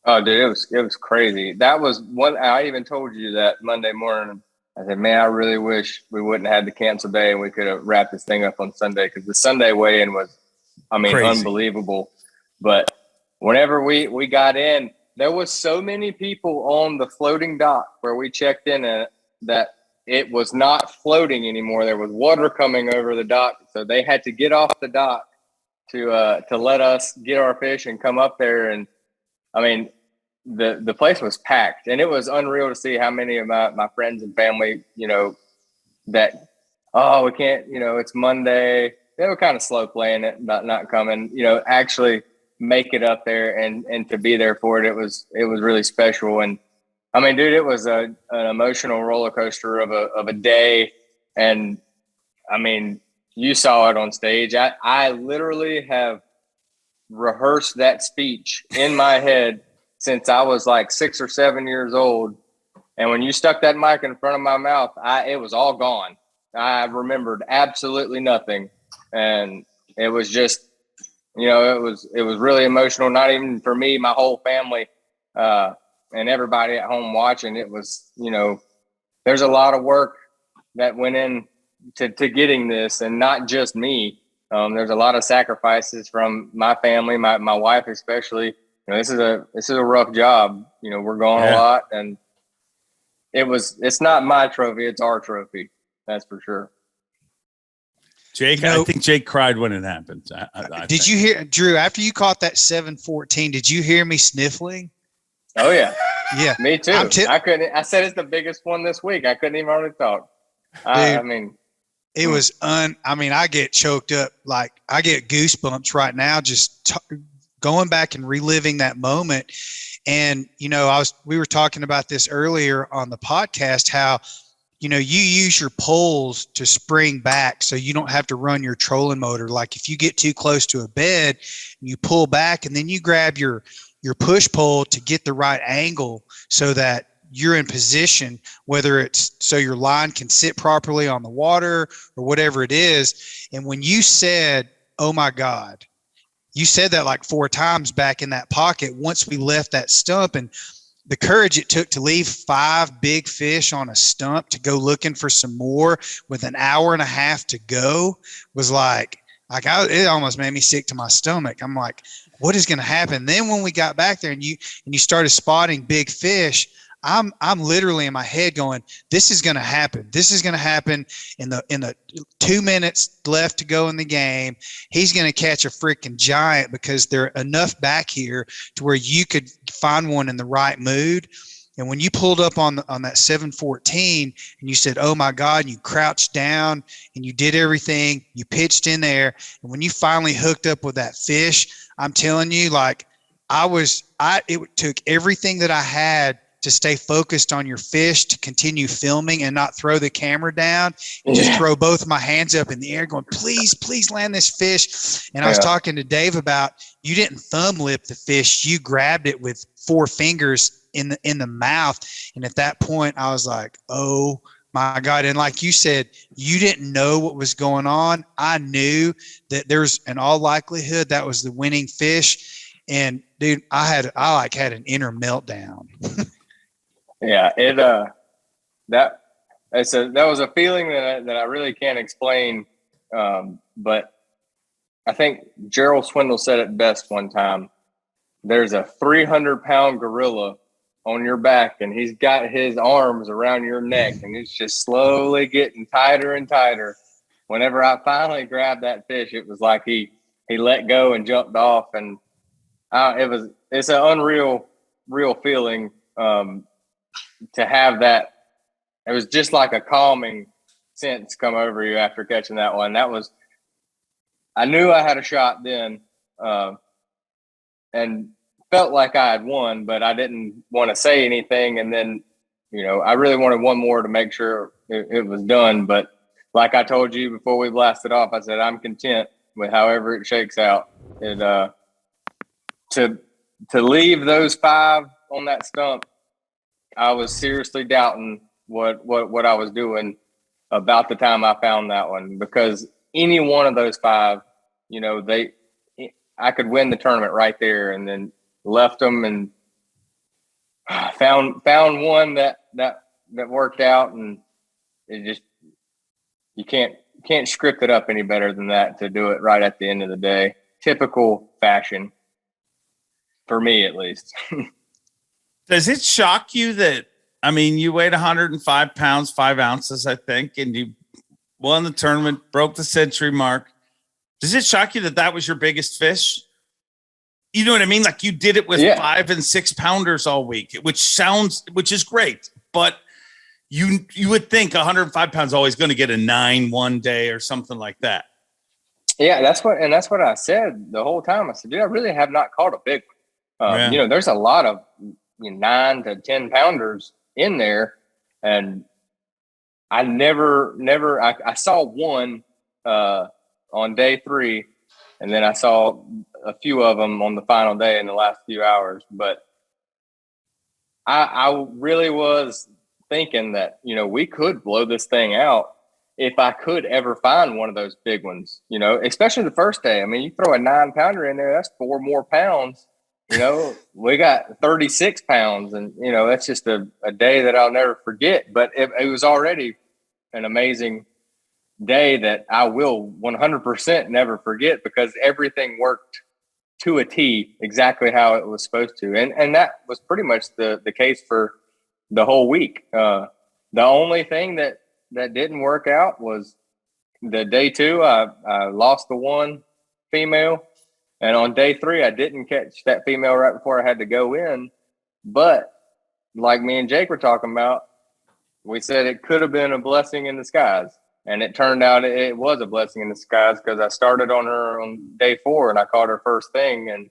Oh, dude, it was crazy. That was one. I even told you that Monday morning. I said, man, I really wish we wouldn't have had to cancel day and we could have wrapped this thing up on Sunday, because the Sunday weigh-in was, I mean, crazy. Unbelievable. But whenever we got in, there was so many people on the floating dock where we checked in at that it was not floating anymore. There was water coming over the dock, so they had to get off the dock to let us get our fish and come up there. And I mean, the place was packed, and it was unreal to see how many of my friends and family, you know, that, oh, we can't, you know, it's Monday. They were kind of slow playing it, not coming, you know, actually make it up there and to be there for it. It was really special. And I mean, dude, it was an emotional roller coaster of a day. And I mean, you saw it on stage. I literally have rehearsed that speech in my head since I was like 6 or 7 years old. And when you stuck that mic in front of my mouth, it was all gone. I remembered absolutely nothing. And it was just, you know, it was really emotional, not even for me, my whole family. and everybody at home watching, it was, there's a lot of work that went in to getting this, and not just me. There's a lot of sacrifices from my family, my wife especially. This is a rough job. We're going a lot, and it's not my trophy, it's our trophy. That's for sure. Jake, I think Jake cried when it happened. Did you hear, Drew, after you caught that 714, did you hear me sniffling? Oh yeah. Yeah. Me too. I said it's the biggest one this week. I couldn't even hardly talk. It was I get choked up. Like, I get goosebumps right now just going back and reliving that moment. And, we were talking about this earlier on the podcast, how, you use your poles to spring back so you don't have to run your trolling motor. Like, if you get too close to a bed, you pull back and then you grab your push pole to get the right angle so that you're in position, whether it's so your line can sit properly on the water or whatever it is. And when you said, "Oh my God," you said that like 4 times back in that pocket once we left that stump, and the courage it took to leave 5 big fish on a stump to go looking for some more with an hour and a half to go was it almost made me sick to my stomach. I'm like, what is going to happen? Then when we got back there and you started spotting big fish, I'm literally in my head going, this is going to happen. This is going to happen in the 2 minutes left to go in the game. He's going to catch a freaking giant because there are enough back here to where you could find one in the right mood. And when you pulled up on that 714 and you said, "Oh my God," and you crouched down and you did everything, you pitched in there. And when you finally hooked up with that fish, I'm telling you, like, it took everything that I had to stay focused on your fish, to continue filming and not throw the camera down, and just throw both of my hands up in the air going, please land this fish. And I was talking to Dave about, you didn't thumb lip the fish. You grabbed it with 4 fingers in the mouth. And at that point I was like, oh my God. And like you said, you didn't know what was going on. I knew that there's in all likelihood that was the winning fish. And dude, I had an inner meltdown. Yeah, that was a feeling that I really can't explain. But I think Gerald Swindle said it best one time. There's a 300-pound gorilla on your back, and he's got his arms around your neck, and it's just slowly getting tighter and tighter. Whenever I finally grabbed that fish, it was like he let go and jumped off, and it's an unreal, real feeling. To have that, it was just like a calming sense come over you after catching that one. I knew I had a shot then, and felt like I had won, but I didn't want to say anything. And then, I really wanted one more to make sure it was done. But like I told you before we blasted off, I said, I'm content with however it shakes out. To leave those 5 on that stump, I was seriously doubting what I was doing about the time I found that one, because any one of those 5, I could win the tournament right there, and then left them and found one that worked out. And it just, you can't script it up any better than that to do it right at the end of the day. Typical fashion, for me at least. Does it shock you that, you weighed 105 pounds, 5 ounces, I think, and you won the tournament, broke the century mark. Does it shock you that was your biggest fish? You know what I mean? Like, you did it with 5 and 6 pounders all week, which is great, but you would think 105 pounds always going to get a 9 one day or something like that. Yeah, that's what I said the whole time. I said, dude, I really have not caught a big one. There's a lot of 9 to 10 pounders in there, and I I saw one on day 3, and then I saw a few of them on the final day in the last few hours. But I really was thinking that we could blow this thing out if I could ever find one of those big ones, especially the first day. You throw a 9-pounder in there, that's 4 more pounds we got 36 pounds, and that's just a day that I'll never forget. But it was already an amazing day that I will 100% never forget, because everything worked to a T exactly how it was supposed to. And that was pretty much the case for the whole week. The only thing that didn't work out was the day 2, I lost the one female. And on day 3, I didn't catch that female right before I had to go in. But like me and Jake were talking about, we said it could have been a blessing in disguise. And it turned out it was a blessing in disguise, because I started on her on day 4 and I caught her first thing.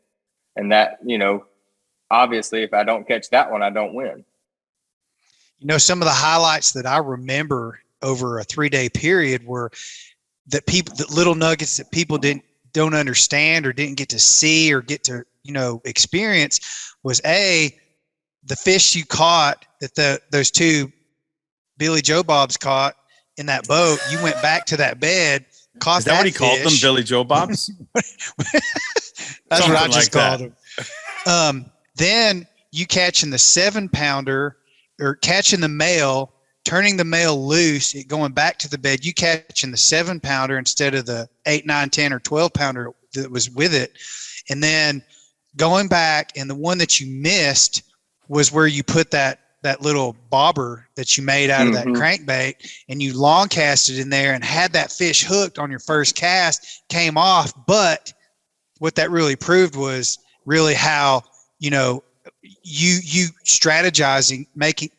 And that, obviously if I don't catch that one, I don't win. Some of the highlights that I remember over a 3-day period were that little nuggets that people don't understand or didn't get to see or get to, experience, was the fish you caught that those 2 Billy Joe Bobs caught in that boat. You went back to that bed, caught Is that what he called them, Billy Joe Bobs? That's what I just called them. Then you catching the 7-pounder, or catching the male, turning the male loose, going back to the bed, you catching the 7-pounder instead of the 8, 9, 10, or 12-pounder that was with it. And then going back, and the one that you missed was where you put that little bobber that you made out of that crankbait, and you long casted in there and had that fish hooked on your first cast, came off. But what that really proved was really how, you strategizing,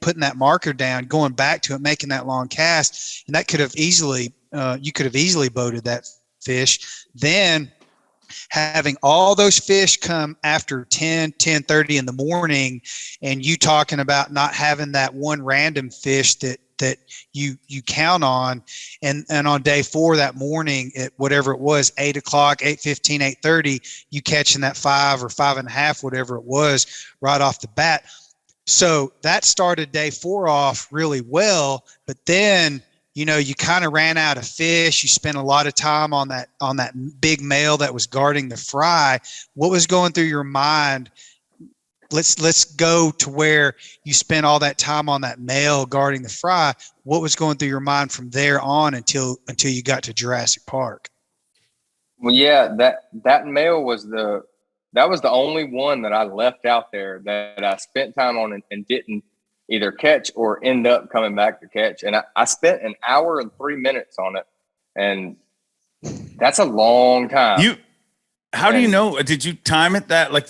putting that marker down, going back to it, making that long cast. And that could have easily, you could have easily boated that fish. Then having all those fish come after 10:30 in the morning, and you talking about not having that one random fish that you count on, and on day 4 that morning at whatever it was, 8 o'clock, 8:15, 8:30, you catching that 5 or 5.5, whatever it was, right off the bat. So that started day 4 off really well, but then you kind of ran out of fish. You spent a lot of time on that big male that was guarding the fry. What was going through your mind? Let's go to where you spent all that time on that male guarding the fry. What was going through your mind from there on until you got to Jurassic Park? Well, yeah, that male was the only one that I left out there that I spent time on and didn't either catch or end up coming back to catch. And I spent an hour and 3 minutes on it. And that's a long time. How do you know? Did you time it that like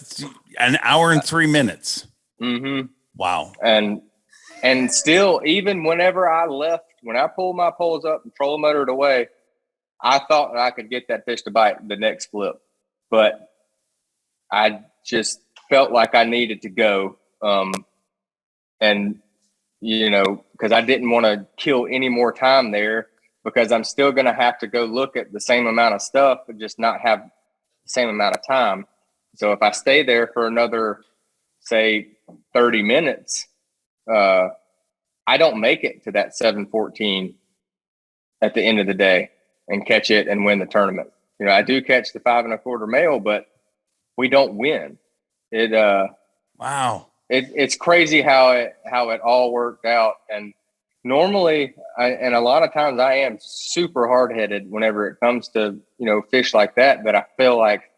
an hour and 3 minutes? Mm-hmm. Wow. And still, even whenever I left, when I pulled my poles up and trolling motored away, I thought that I could get that fish to bite the next flip. But I just felt like I needed to go. And, because I didn't want to kill any more time there, because I'm still going to have to go look at the same amount of stuff, but just not have the same amount of time. So if I stay there for another, say, 30 minutes, I don't make it to that 714 at the end of the day and catch it and win the tournament. I do catch the 5 1/4 male, but we don't win. Wow. It's crazy how it all worked out. And normally, and a lot of times I am super hard-headed whenever it comes to, fish like that I feel like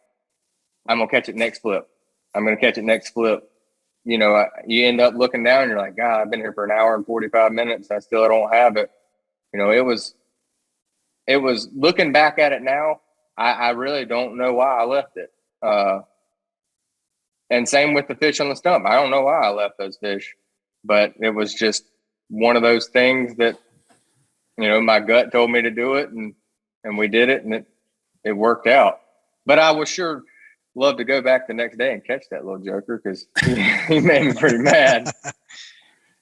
I'm going to catch it next flip. I'm going to catch it next flip. You end up looking down and you're like, God, I've been here for an hour and 45 minutes. I still don't have it. It was looking back at it now, I really don't know why I left it. And same with the fish on the stump. I don't know why I left those fish, but it was just one of those things that, my gut told me to do it, and we did it, and it worked out. But I would sure love to go back the next day and catch that little joker, because he made me pretty mad.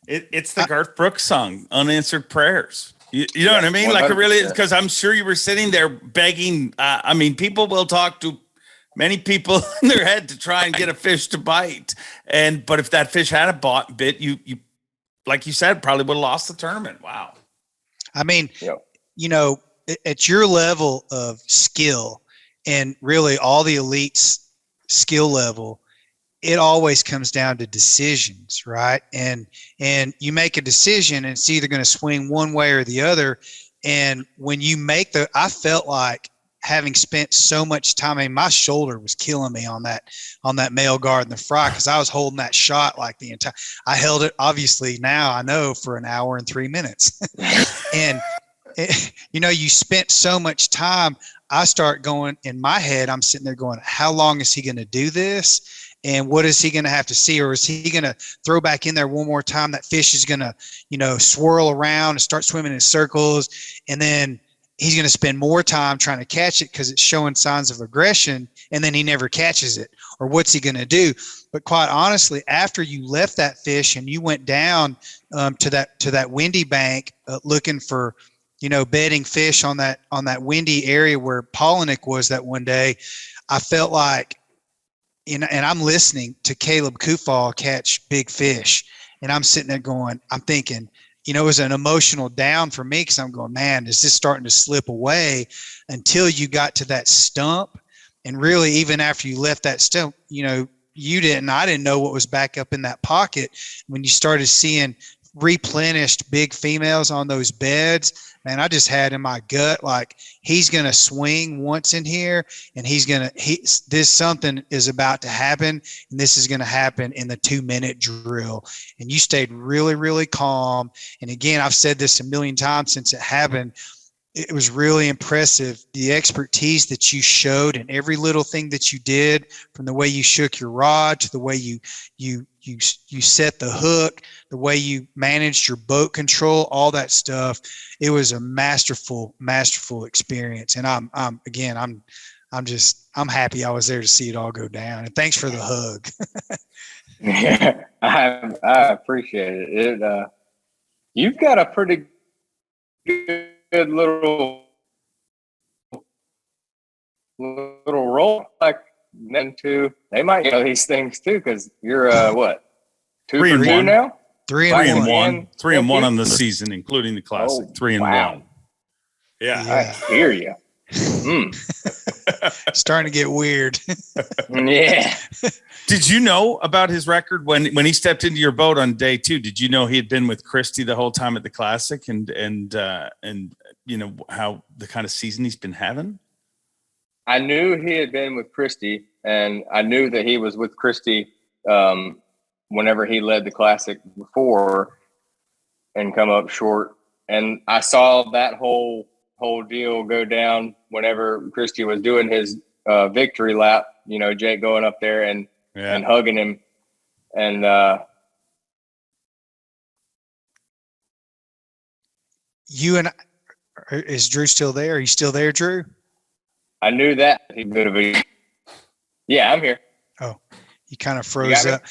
It's the Garth Brooks song, Unanswered Prayers. You know what I mean? 100%. Like it really is, because I'm sure you were sitting there begging. People will talk to many people in their head to try and get a fish to bite. But if that fish had a bit, you like you said, probably would have lost the tournament. Wow. At your level of skill, and really all the elites' skill level, it always comes down to decisions, right? And you make a decision and it's either going to swing one way or the other. And when you make I felt like having spent so much time, I mean, my shoulder was killing me on that male guard in the fry, because I was holding that shot like I held it, obviously now I know, for an hour and 3 minutes. And you spent so much time. I start going in my head, I'm sitting there going, how long is he going to do this? And what is he going to have to see? Or is he going to throw back in there one more time? That fish is going to, swirl around and start swimming in circles. And then he's going to spend more time trying to catch it because it's showing signs of aggression. And then he never catches it. Or what's he going to do? But quite honestly, after you left that fish and you went down to that windy bank looking for, bedding fish on that windy area where Polinick was that one day, I felt like, and I'm listening to Caleb Kufal catch big fish, and I'm sitting there going, I'm thinking, it was an emotional down for me, because I'm going, man, is this starting to slip away? Until you got to that stump. And really, even after you left that stump, I didn't know what was back up in that pocket. When you started seeing replenished big females on those beds, man, I just had in my gut, like, he's going to swing once in here, and something is about to happen, and this is going to happen in the 2-minute drill. And you stayed really, really calm. And again, I've said this a million times since it happened. It was really impressive, the expertise that you showed in every little thing that you did, from the way you shook your rod to the way you set the hook, the way you managed your boat control, all that stuff. It was a masterful experience. And I'm happy I was there to see it all go down. And thanks for the hug. Yeah, I appreciate it. You've got a pretty good little role, like men too. They might know these things too, because you're what, 2 for 2 now? 3 and 1. 3 and 1 on the season, including the classic. 3 and 1. Yeah, I hear you. Starting to get weird. Yeah. Did you know about his record when he stepped into your boat on day 2? Did you know he had been with Christie the whole time at the classic, and how the kind of season he's been having? I knew he had been with Christie, and I knew that he was with Christie whenever he led the classic before and come up short. And I saw that whole deal go down whenever Christie was doing his victory lap, Jake going up there and hugging him. And is Drew still there? Are you still there, Drew? I knew that he would have been. Yeah, I'm here. Oh, you kind of froze up.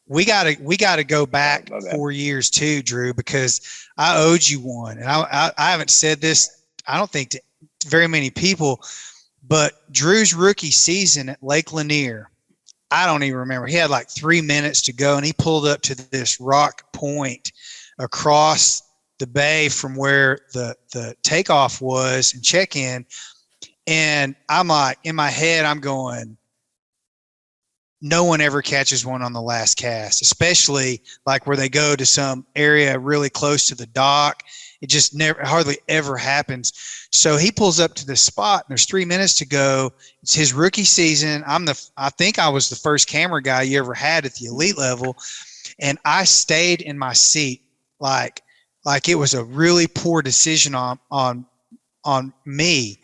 We gotta go back 4 years too, Drew, because I owed you one, and I haven't said this, I don't think, to very many people, but Drew's rookie season at Lake Lanier, I don't even remember. He had like 3 minutes to go, and he pulled up to this rock point across the bay from where the takeoff was and check-in. And I'm like, in my head, I'm going, no one ever catches one on the last cast, especially like where they go to some area really close to the dock. It just hardly ever happens. So he pulls up to this spot, and there's 3 minutes to go. It's his rookie season. I think I was the first camera guy you ever had at the elite level. And I stayed in my seat like it was a really poor decision on me.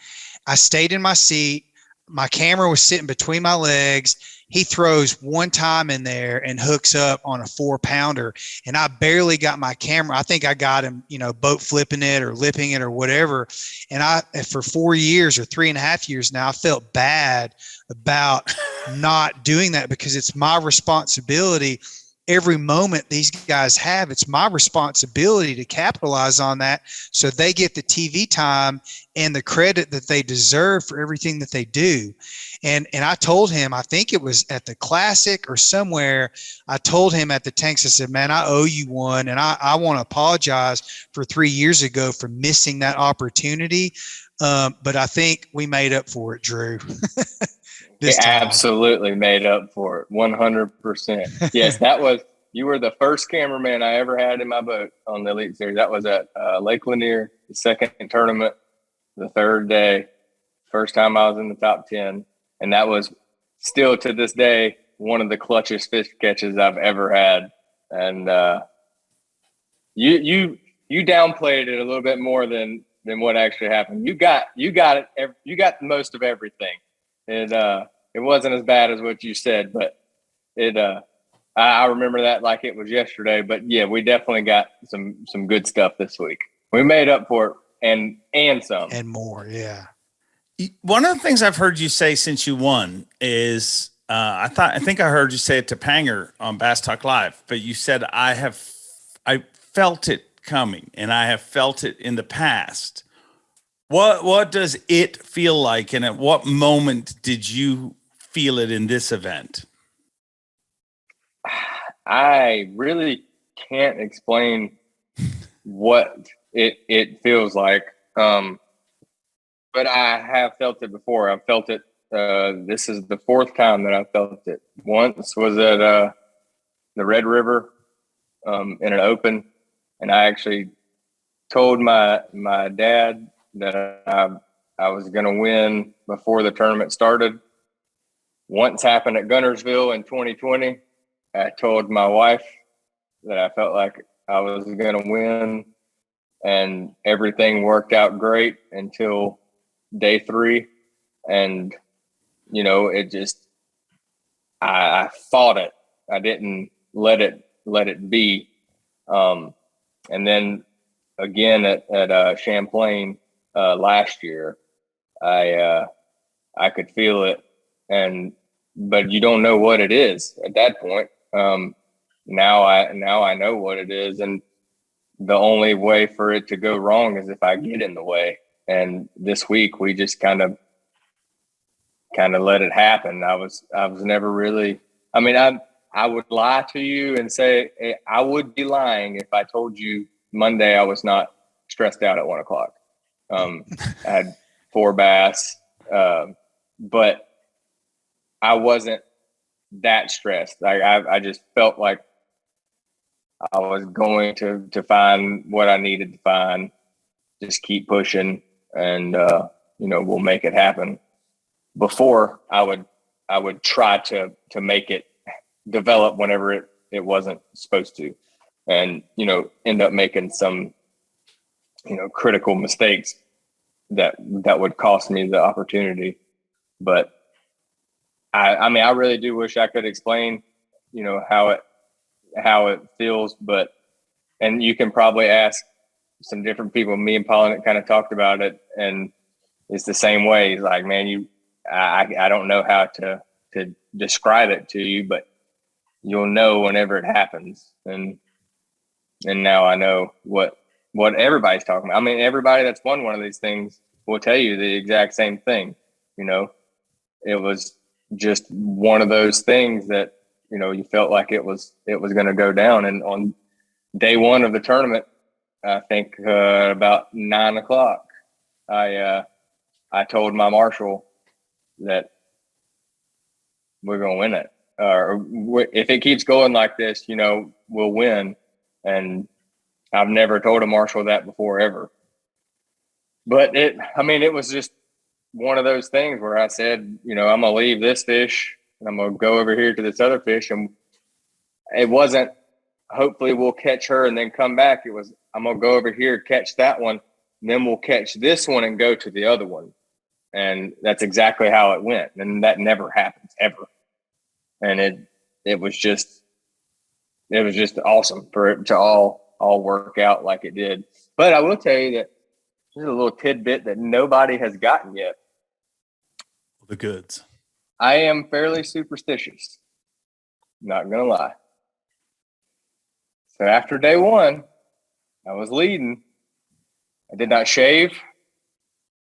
I stayed in my seat. My camera was sitting between my legs. He throws one time in there and hooks up on a 4-pounder. And I barely got my camera. I think I got him, boat flipping it or lipping it or whatever. And for 4 years or 3.5 years now, I felt bad about not doing that, because it's my responsibility. Every moment these guys have, it's my responsibility to capitalize on that, so they get the TV time and the credit that they deserve for everything that they do. And I told him, I think it was at the classic or somewhere, I told him at the tanks, I said, man, I owe you one. And I want to apologize for 3 years ago for missing that opportunity. But I think we made up for it, Drew. this time. Absolutely made up for it. 100%. Yes, you were the first cameraman I ever had in my boat on the Elite Series. That was at Lake Lanier, the second tournament, the third day, first time I was in the top 10. And that was still to this day one of the clutchest fish catches I've ever had. And you downplayed it a little bit more than what actually happened. You got it. You got most of everything. It wasn't as bad as what you said, but I remember that like it was yesterday. But yeah, we definitely got some good stuff this week. We made up for it and some and more. Yeah. One of the things I've heard you say since you won is I think I heard you say it to Panger on Bass Talk Live, but you said I felt it coming and I have felt it in the past. What does it feel like, and at what moment did you feel it in this event? I really can't explain what it feels like, but I have felt it before. I've felt it. This is the fourth time that I felt it. Once was at the Red River in an open, and I actually told my dad that I was going to win before the tournament started. Once happened at Guntersville in 2020. I told my wife that I felt like I was going to win, and everything worked out great until day 3. And, it just, I fought it. I didn't let it be. And then again at Champlain last year, I could feel it, but you don't know what it is at that point. Now I know what it is, and the only way for it to go wrong is if I get in the way. And this week we just kind of let it happen. I was never really. I mean, I would lie to you and say I would be lying if I told you Monday I was not stressed out at 1 o'clock. I had 4 bass, but I wasn't that stressed. I just felt like I was going to find what I needed to find. Just keep pushing, and we'll make it happen. Before I would try to make it develop whenever it wasn't supposed to, and end up making some critical mistakes that would cost me the opportunity. But I mean, I really do wish I could explain, how it feels, and you can probably ask some different people. Me and Paulin kind of talked about it, and it's the same way. He's like, man, I don't know how to describe it to you, but you'll know whenever it happens. And now I know what everybody's talking about. I mean, everybody that's won one of these things will tell you the exact same thing. It was just one of those things that, you felt like it was going to go down. And on day 1 of the tournament, I think about 9 o'clock, I told my marshal that we're going to win it. Or if it keeps going like this, we'll win. And I've never told a marshal that before, ever. But it was just one of those things where I said, I'm going to leave this fish and I'm going to go over here to this other fish. And it wasn't, hopefully we'll catch her and then come back. It was, I'm going to go over here, catch that one, and then we'll catch this one and go to the other one. And that's exactly how it went. And that never happens, ever. And it was just awesome for it to all work out like it did. But I will tell you that there's a little tidbit that nobody has gotten yet. The goods. I am fairly superstitious. Not going to lie. So after day 1, I was leading. I did not shave.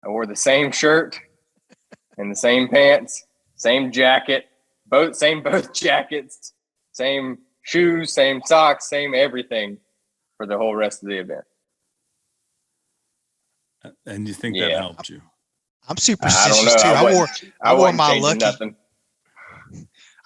I wore the same shirt and the same pants, same jacket, both jackets, same shoes, same socks, same everything for the whole rest of the event. And you think that helped you? I'm superstitious too. I wore my lucky. Nothing.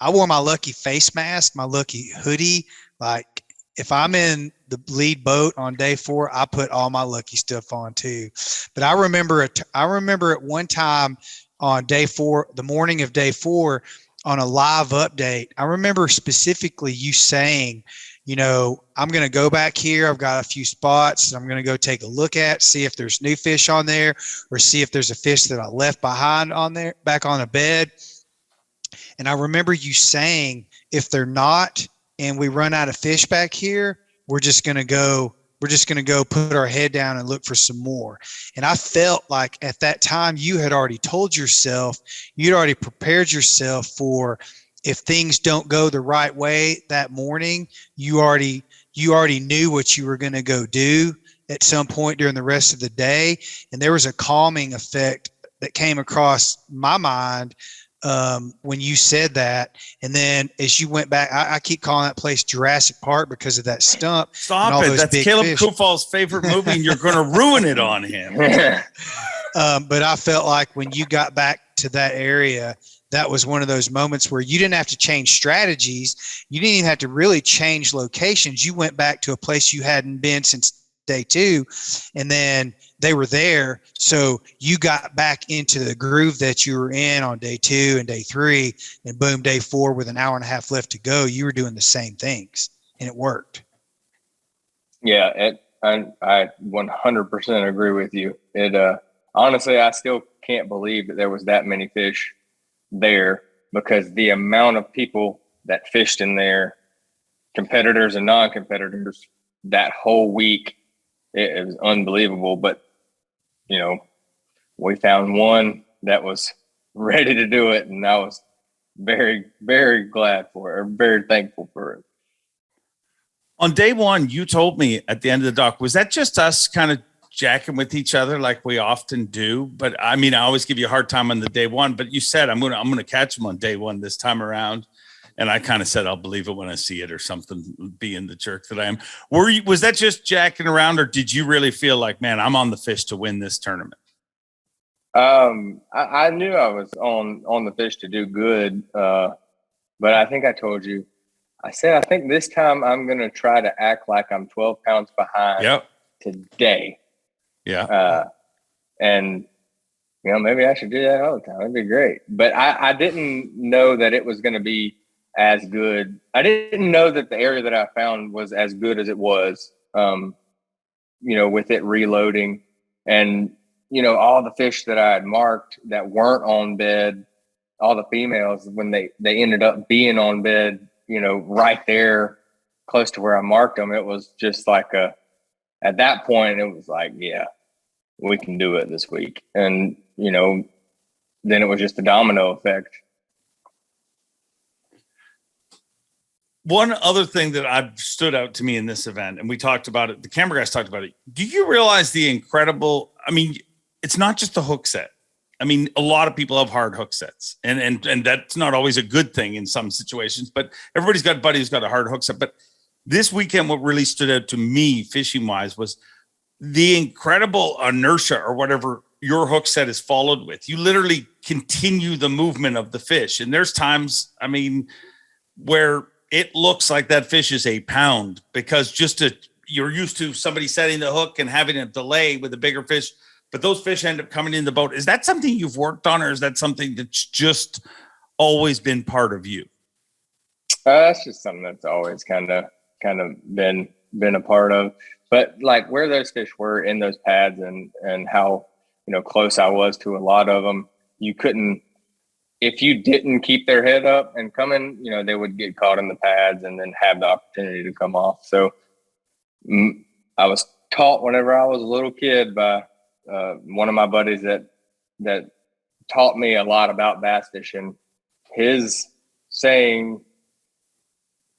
I wore my lucky face mask, my lucky hoodie. Like if I'm in the lead boat on day 4, I put all my lucky stuff on too. But I remember at one time on day 4, the morning of day 4, on a live update, I remember specifically you saying, I'm going to go back here. I've got a few spots I'm going to go take a look at, see if there's new fish on there, or see if there's a fish that I left behind on there, back on a bed. And I remember you saying, if they're not, and we run out of fish back here, we're just going to go put our head down and look for some more. And I felt like at that time you had already told yourself, you'd already prepared yourself for, if things don't go the right way that morning, you already knew what you were going to go do at some point during the rest of the day. And there was a calming effect that came across my mind when you said that. And then as you went back, I keep calling that place Jurassic Park because of that stump. Stop it. That's Caleb Kufall's favorite movie, and you're going to ruin it on him. But I felt like when you got back to that area, that was one of those moments where you didn't have to change strategies. You didn't even have to really change locations. You went back to a place you hadn't been since day 2, and then they were there. So you got back into the groove that you were in on day 2 and day 3, and boom, day 4 with an hour and a half left to go, you were doing the same things, and it worked. Yeah, I 100% agree with you. Honestly, I still can't believe that there was that many fish there, because the amount of people that fished in there, competitors and non-competitors, that whole week, it was unbelievable. But we found one that was ready to do it, and I was very, very glad for it, or very thankful for it. On day 1, you told me at the end of the dock, was that just us kind of jacking with each other like we often do? But I mean, I always give you a hard time on the day 1, but you said, I'm going to catch them on day 1 this time around. And I kind of said, I'll believe it when I see it, or something, being the jerk that I am. Was that just jacking around, or did you really feel like, man, I'm on the fish to win this tournament? I knew I was on the fish to do good. But I think I told you, I said, I think this time I'm going to try to act like I'm 12 pounds behind today. Yeah. And maybe I should do that all the time. It'd be great. But I didn't know that it was going to be as good. I didn't know that the area that I found was as good as it was, with it reloading, and, all the fish that I had marked that weren't on bed, all the females, when they ended up being on bed, right there close to where I marked them, it was just like at that point, it was like, yeah, we can do it this week. And, then it was just a domino effect. One other thing that stood out to me in this event, and we talked about it, the camera guys talked about it. Do you realize the incredible, I mean, it's not just a hook set. I mean, a lot of people have hard hook sets, and that's not always a good thing in some situations, but everybody's got a buddy who's got a hard hook set. But this weekend, what really stood out to me fishing wise was the incredible inertia, or whatever your hook set is followed with. You literally continue the movement of the fish. And there's times, I mean, where it looks like that fish is a pound, because you're used to somebody setting the hook and having a delay with a bigger fish, but those fish end up coming in the boat. Is that something you've worked on, or is that something that's just always been part of you? That's just something that's always kind of been a part of. But like where those fish were in those pads, and how close I was to a lot of them, you couldn't, if you didn't keep their head up and come in, they would get caught in the pads and then have the opportunity to come off. So I was taught whenever I was a little kid by one of my buddies that taught me a lot about bass fishing. His saying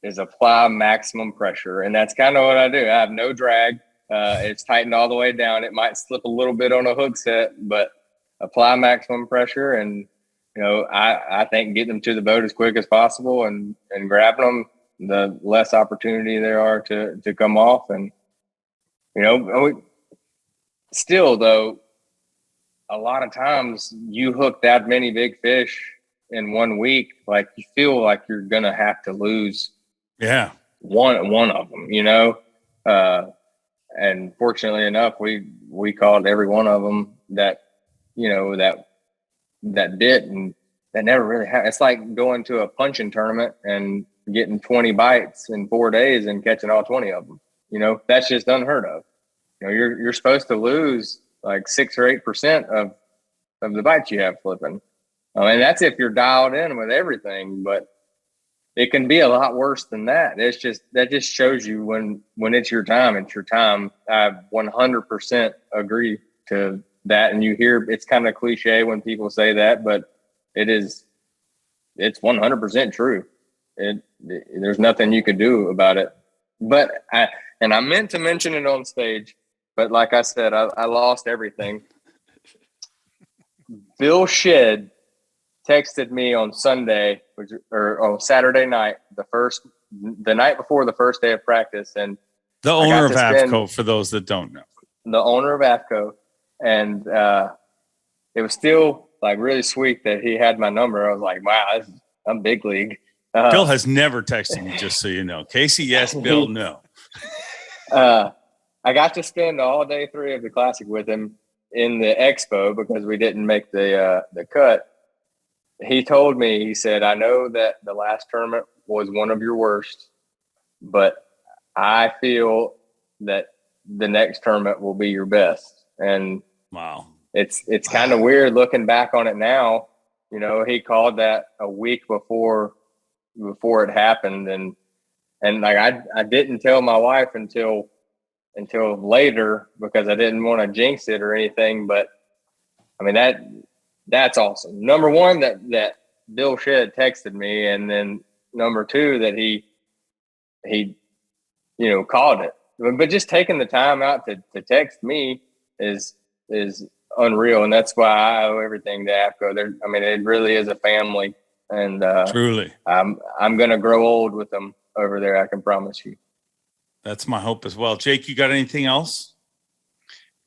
is apply maximum pressure. And that's kind of what I do. I have no drag. It's tightened all the way down. It might slip a little bit on a hook set, but apply maximum pressure. And, I think get them to the boat as quick as possible, and grabbing them, the less opportunity there are to come off. And, still though, a lot of times you hook that many big fish in 1 week, like you feel like you're going to have to lose one of them, you know? And fortunately enough, we called every one of them that, you know, that bit, and that never really happened. It's like going to a punching tournament and getting 20 bites in 4 days and catching all 20 of them. You know, that's just unheard of. You know, you're supposed to lose like 6 or 8% of the bites you have flipping. And that's if you're dialed in with everything, but it can be a lot worse than that. That just shows you when it's your time, it's your time. I 100% agree to that. And you hear, it's kind of cliche when people say that, but it's 100% true. There's nothing you could do about it. But I meant to mention it on stage, but like I said, I lost everything. Bill Shedd texted me on Sunday or on Saturday night, the night before the first day of practice, and the owner of AFCO, for those that don't know, the owner of AFCO, and it was still like really sweet that he had my number. I was like, wow, I'm big league. Bill has never texted me, just so you know. Casey, yes. Bill, no. I got to spend all day 3 of the Classic with him in the expo because we didn't make the cut. He told me, he said, I know that the last tournament was one of your worst, but I feel that the next tournament will be your best. And wow, it's kind of weird looking back on it now. You know, he called that a week before it happened. And like, I didn't tell my wife until later because I didn't want to jinx it or anything. But I mean, that's awesome. Number one, that Bill Shedd texted me, and then number 2, that he you know, called it. But just taking the time out to text me is unreal, and that's why I owe everything to AFCO. I mean, it really is a family, and truly, I'm gonna grow old with them over there. I can promise you. That's my hope as well. Jake, you got anything else?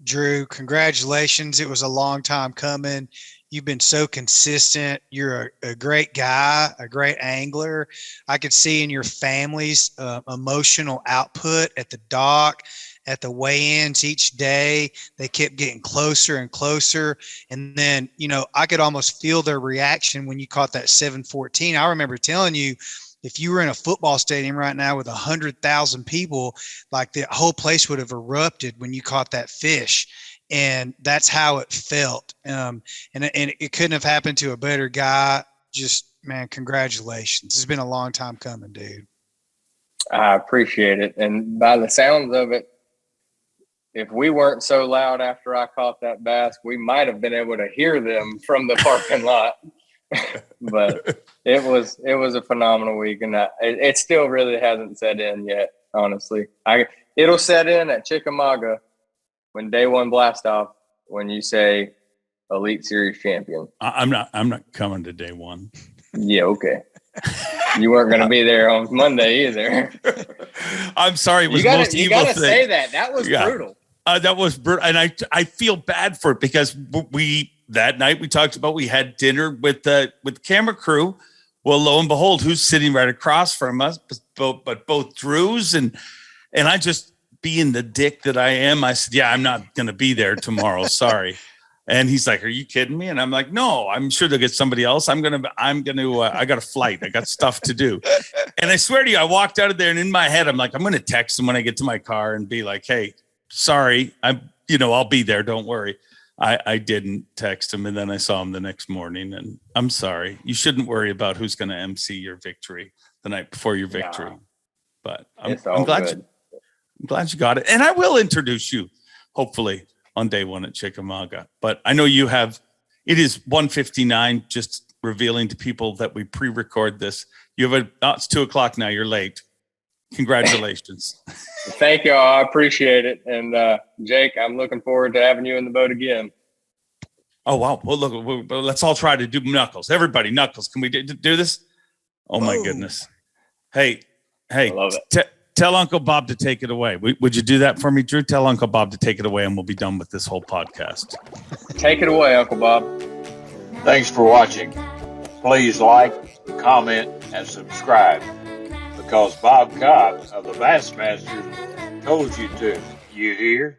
Drew, congratulations. It was a long time coming. You've been so consistent. You're a great guy, a great angler. I could see in your family's emotional output at the dock, at the weigh-ins each day. They kept getting closer and closer. And then, you know, I could almost feel their reaction when you caught that 714. I remember telling you, if you were in a football stadium right now with 100,000 people, like the whole place would have erupted when you caught that fish. And that's how it felt. And it couldn't have happened to a better guy. Just, man, congratulations. It's been a long time coming, dude. I appreciate it. And by the sounds of it, if we weren't so loud after I caught that bass, we might have been able to hear them from the parking lot. But it was a phenomenal week, and it still really hasn't set in yet. Honestly, it'll set in at Chickamauga when day 1 blast off. When you say Elite Series champion, I'm not coming to day 1. Yeah, okay. You weren't going to be there on Monday either. I'm sorry. It was you the most evil thing. You got to say that. That was brutal. That was brutal, and I feel bad for it because that night we talked about we had dinner with the camera crew. Well, lo and behold, who's sitting right across from us? But both Drews and I, just being the dick that I am, I said, "Yeah, I'm not going to be there tomorrow. Sorry." And he's like, "Are you kidding me?" And I'm like, "No, I'm sure they'll get somebody else. I got a flight. I got stuff to do." And I swear to you, I walked out of there, and in my head, I'm like, I'm going to text him when I get to my car and be like, "Hey, sorry, I'll be there. Don't worry." I didn't text him, and then I saw him the next morning, and I'm sorry. You shouldn't worry about who's going to MC your victory the night before your victory. Yeah. But I'm glad you got it. And I will introduce you, hopefully, on day 1 at Chickamauga. But I know it is 1:59, just revealing to people that we pre-record this. You have it's 2:00 now. You're late. Congratulations. Thank you all. I appreciate it. And Jake, I'm looking forward to having you in the boat again. Oh, wow. Well, look, let's all try to do knuckles. Everybody, knuckles. Can we do this? Oh, my goodness. Hey, I love it. Tell Uncle Bob to take it away. Would you do that for me, Drew? Tell Uncle Bob to take it away, and we'll be done with this whole podcast. Take it away, Uncle Bob. Thanks for watching. Please like, comment, and subscribe, because Bob Cobb of the Bassmaster told you to. You hear?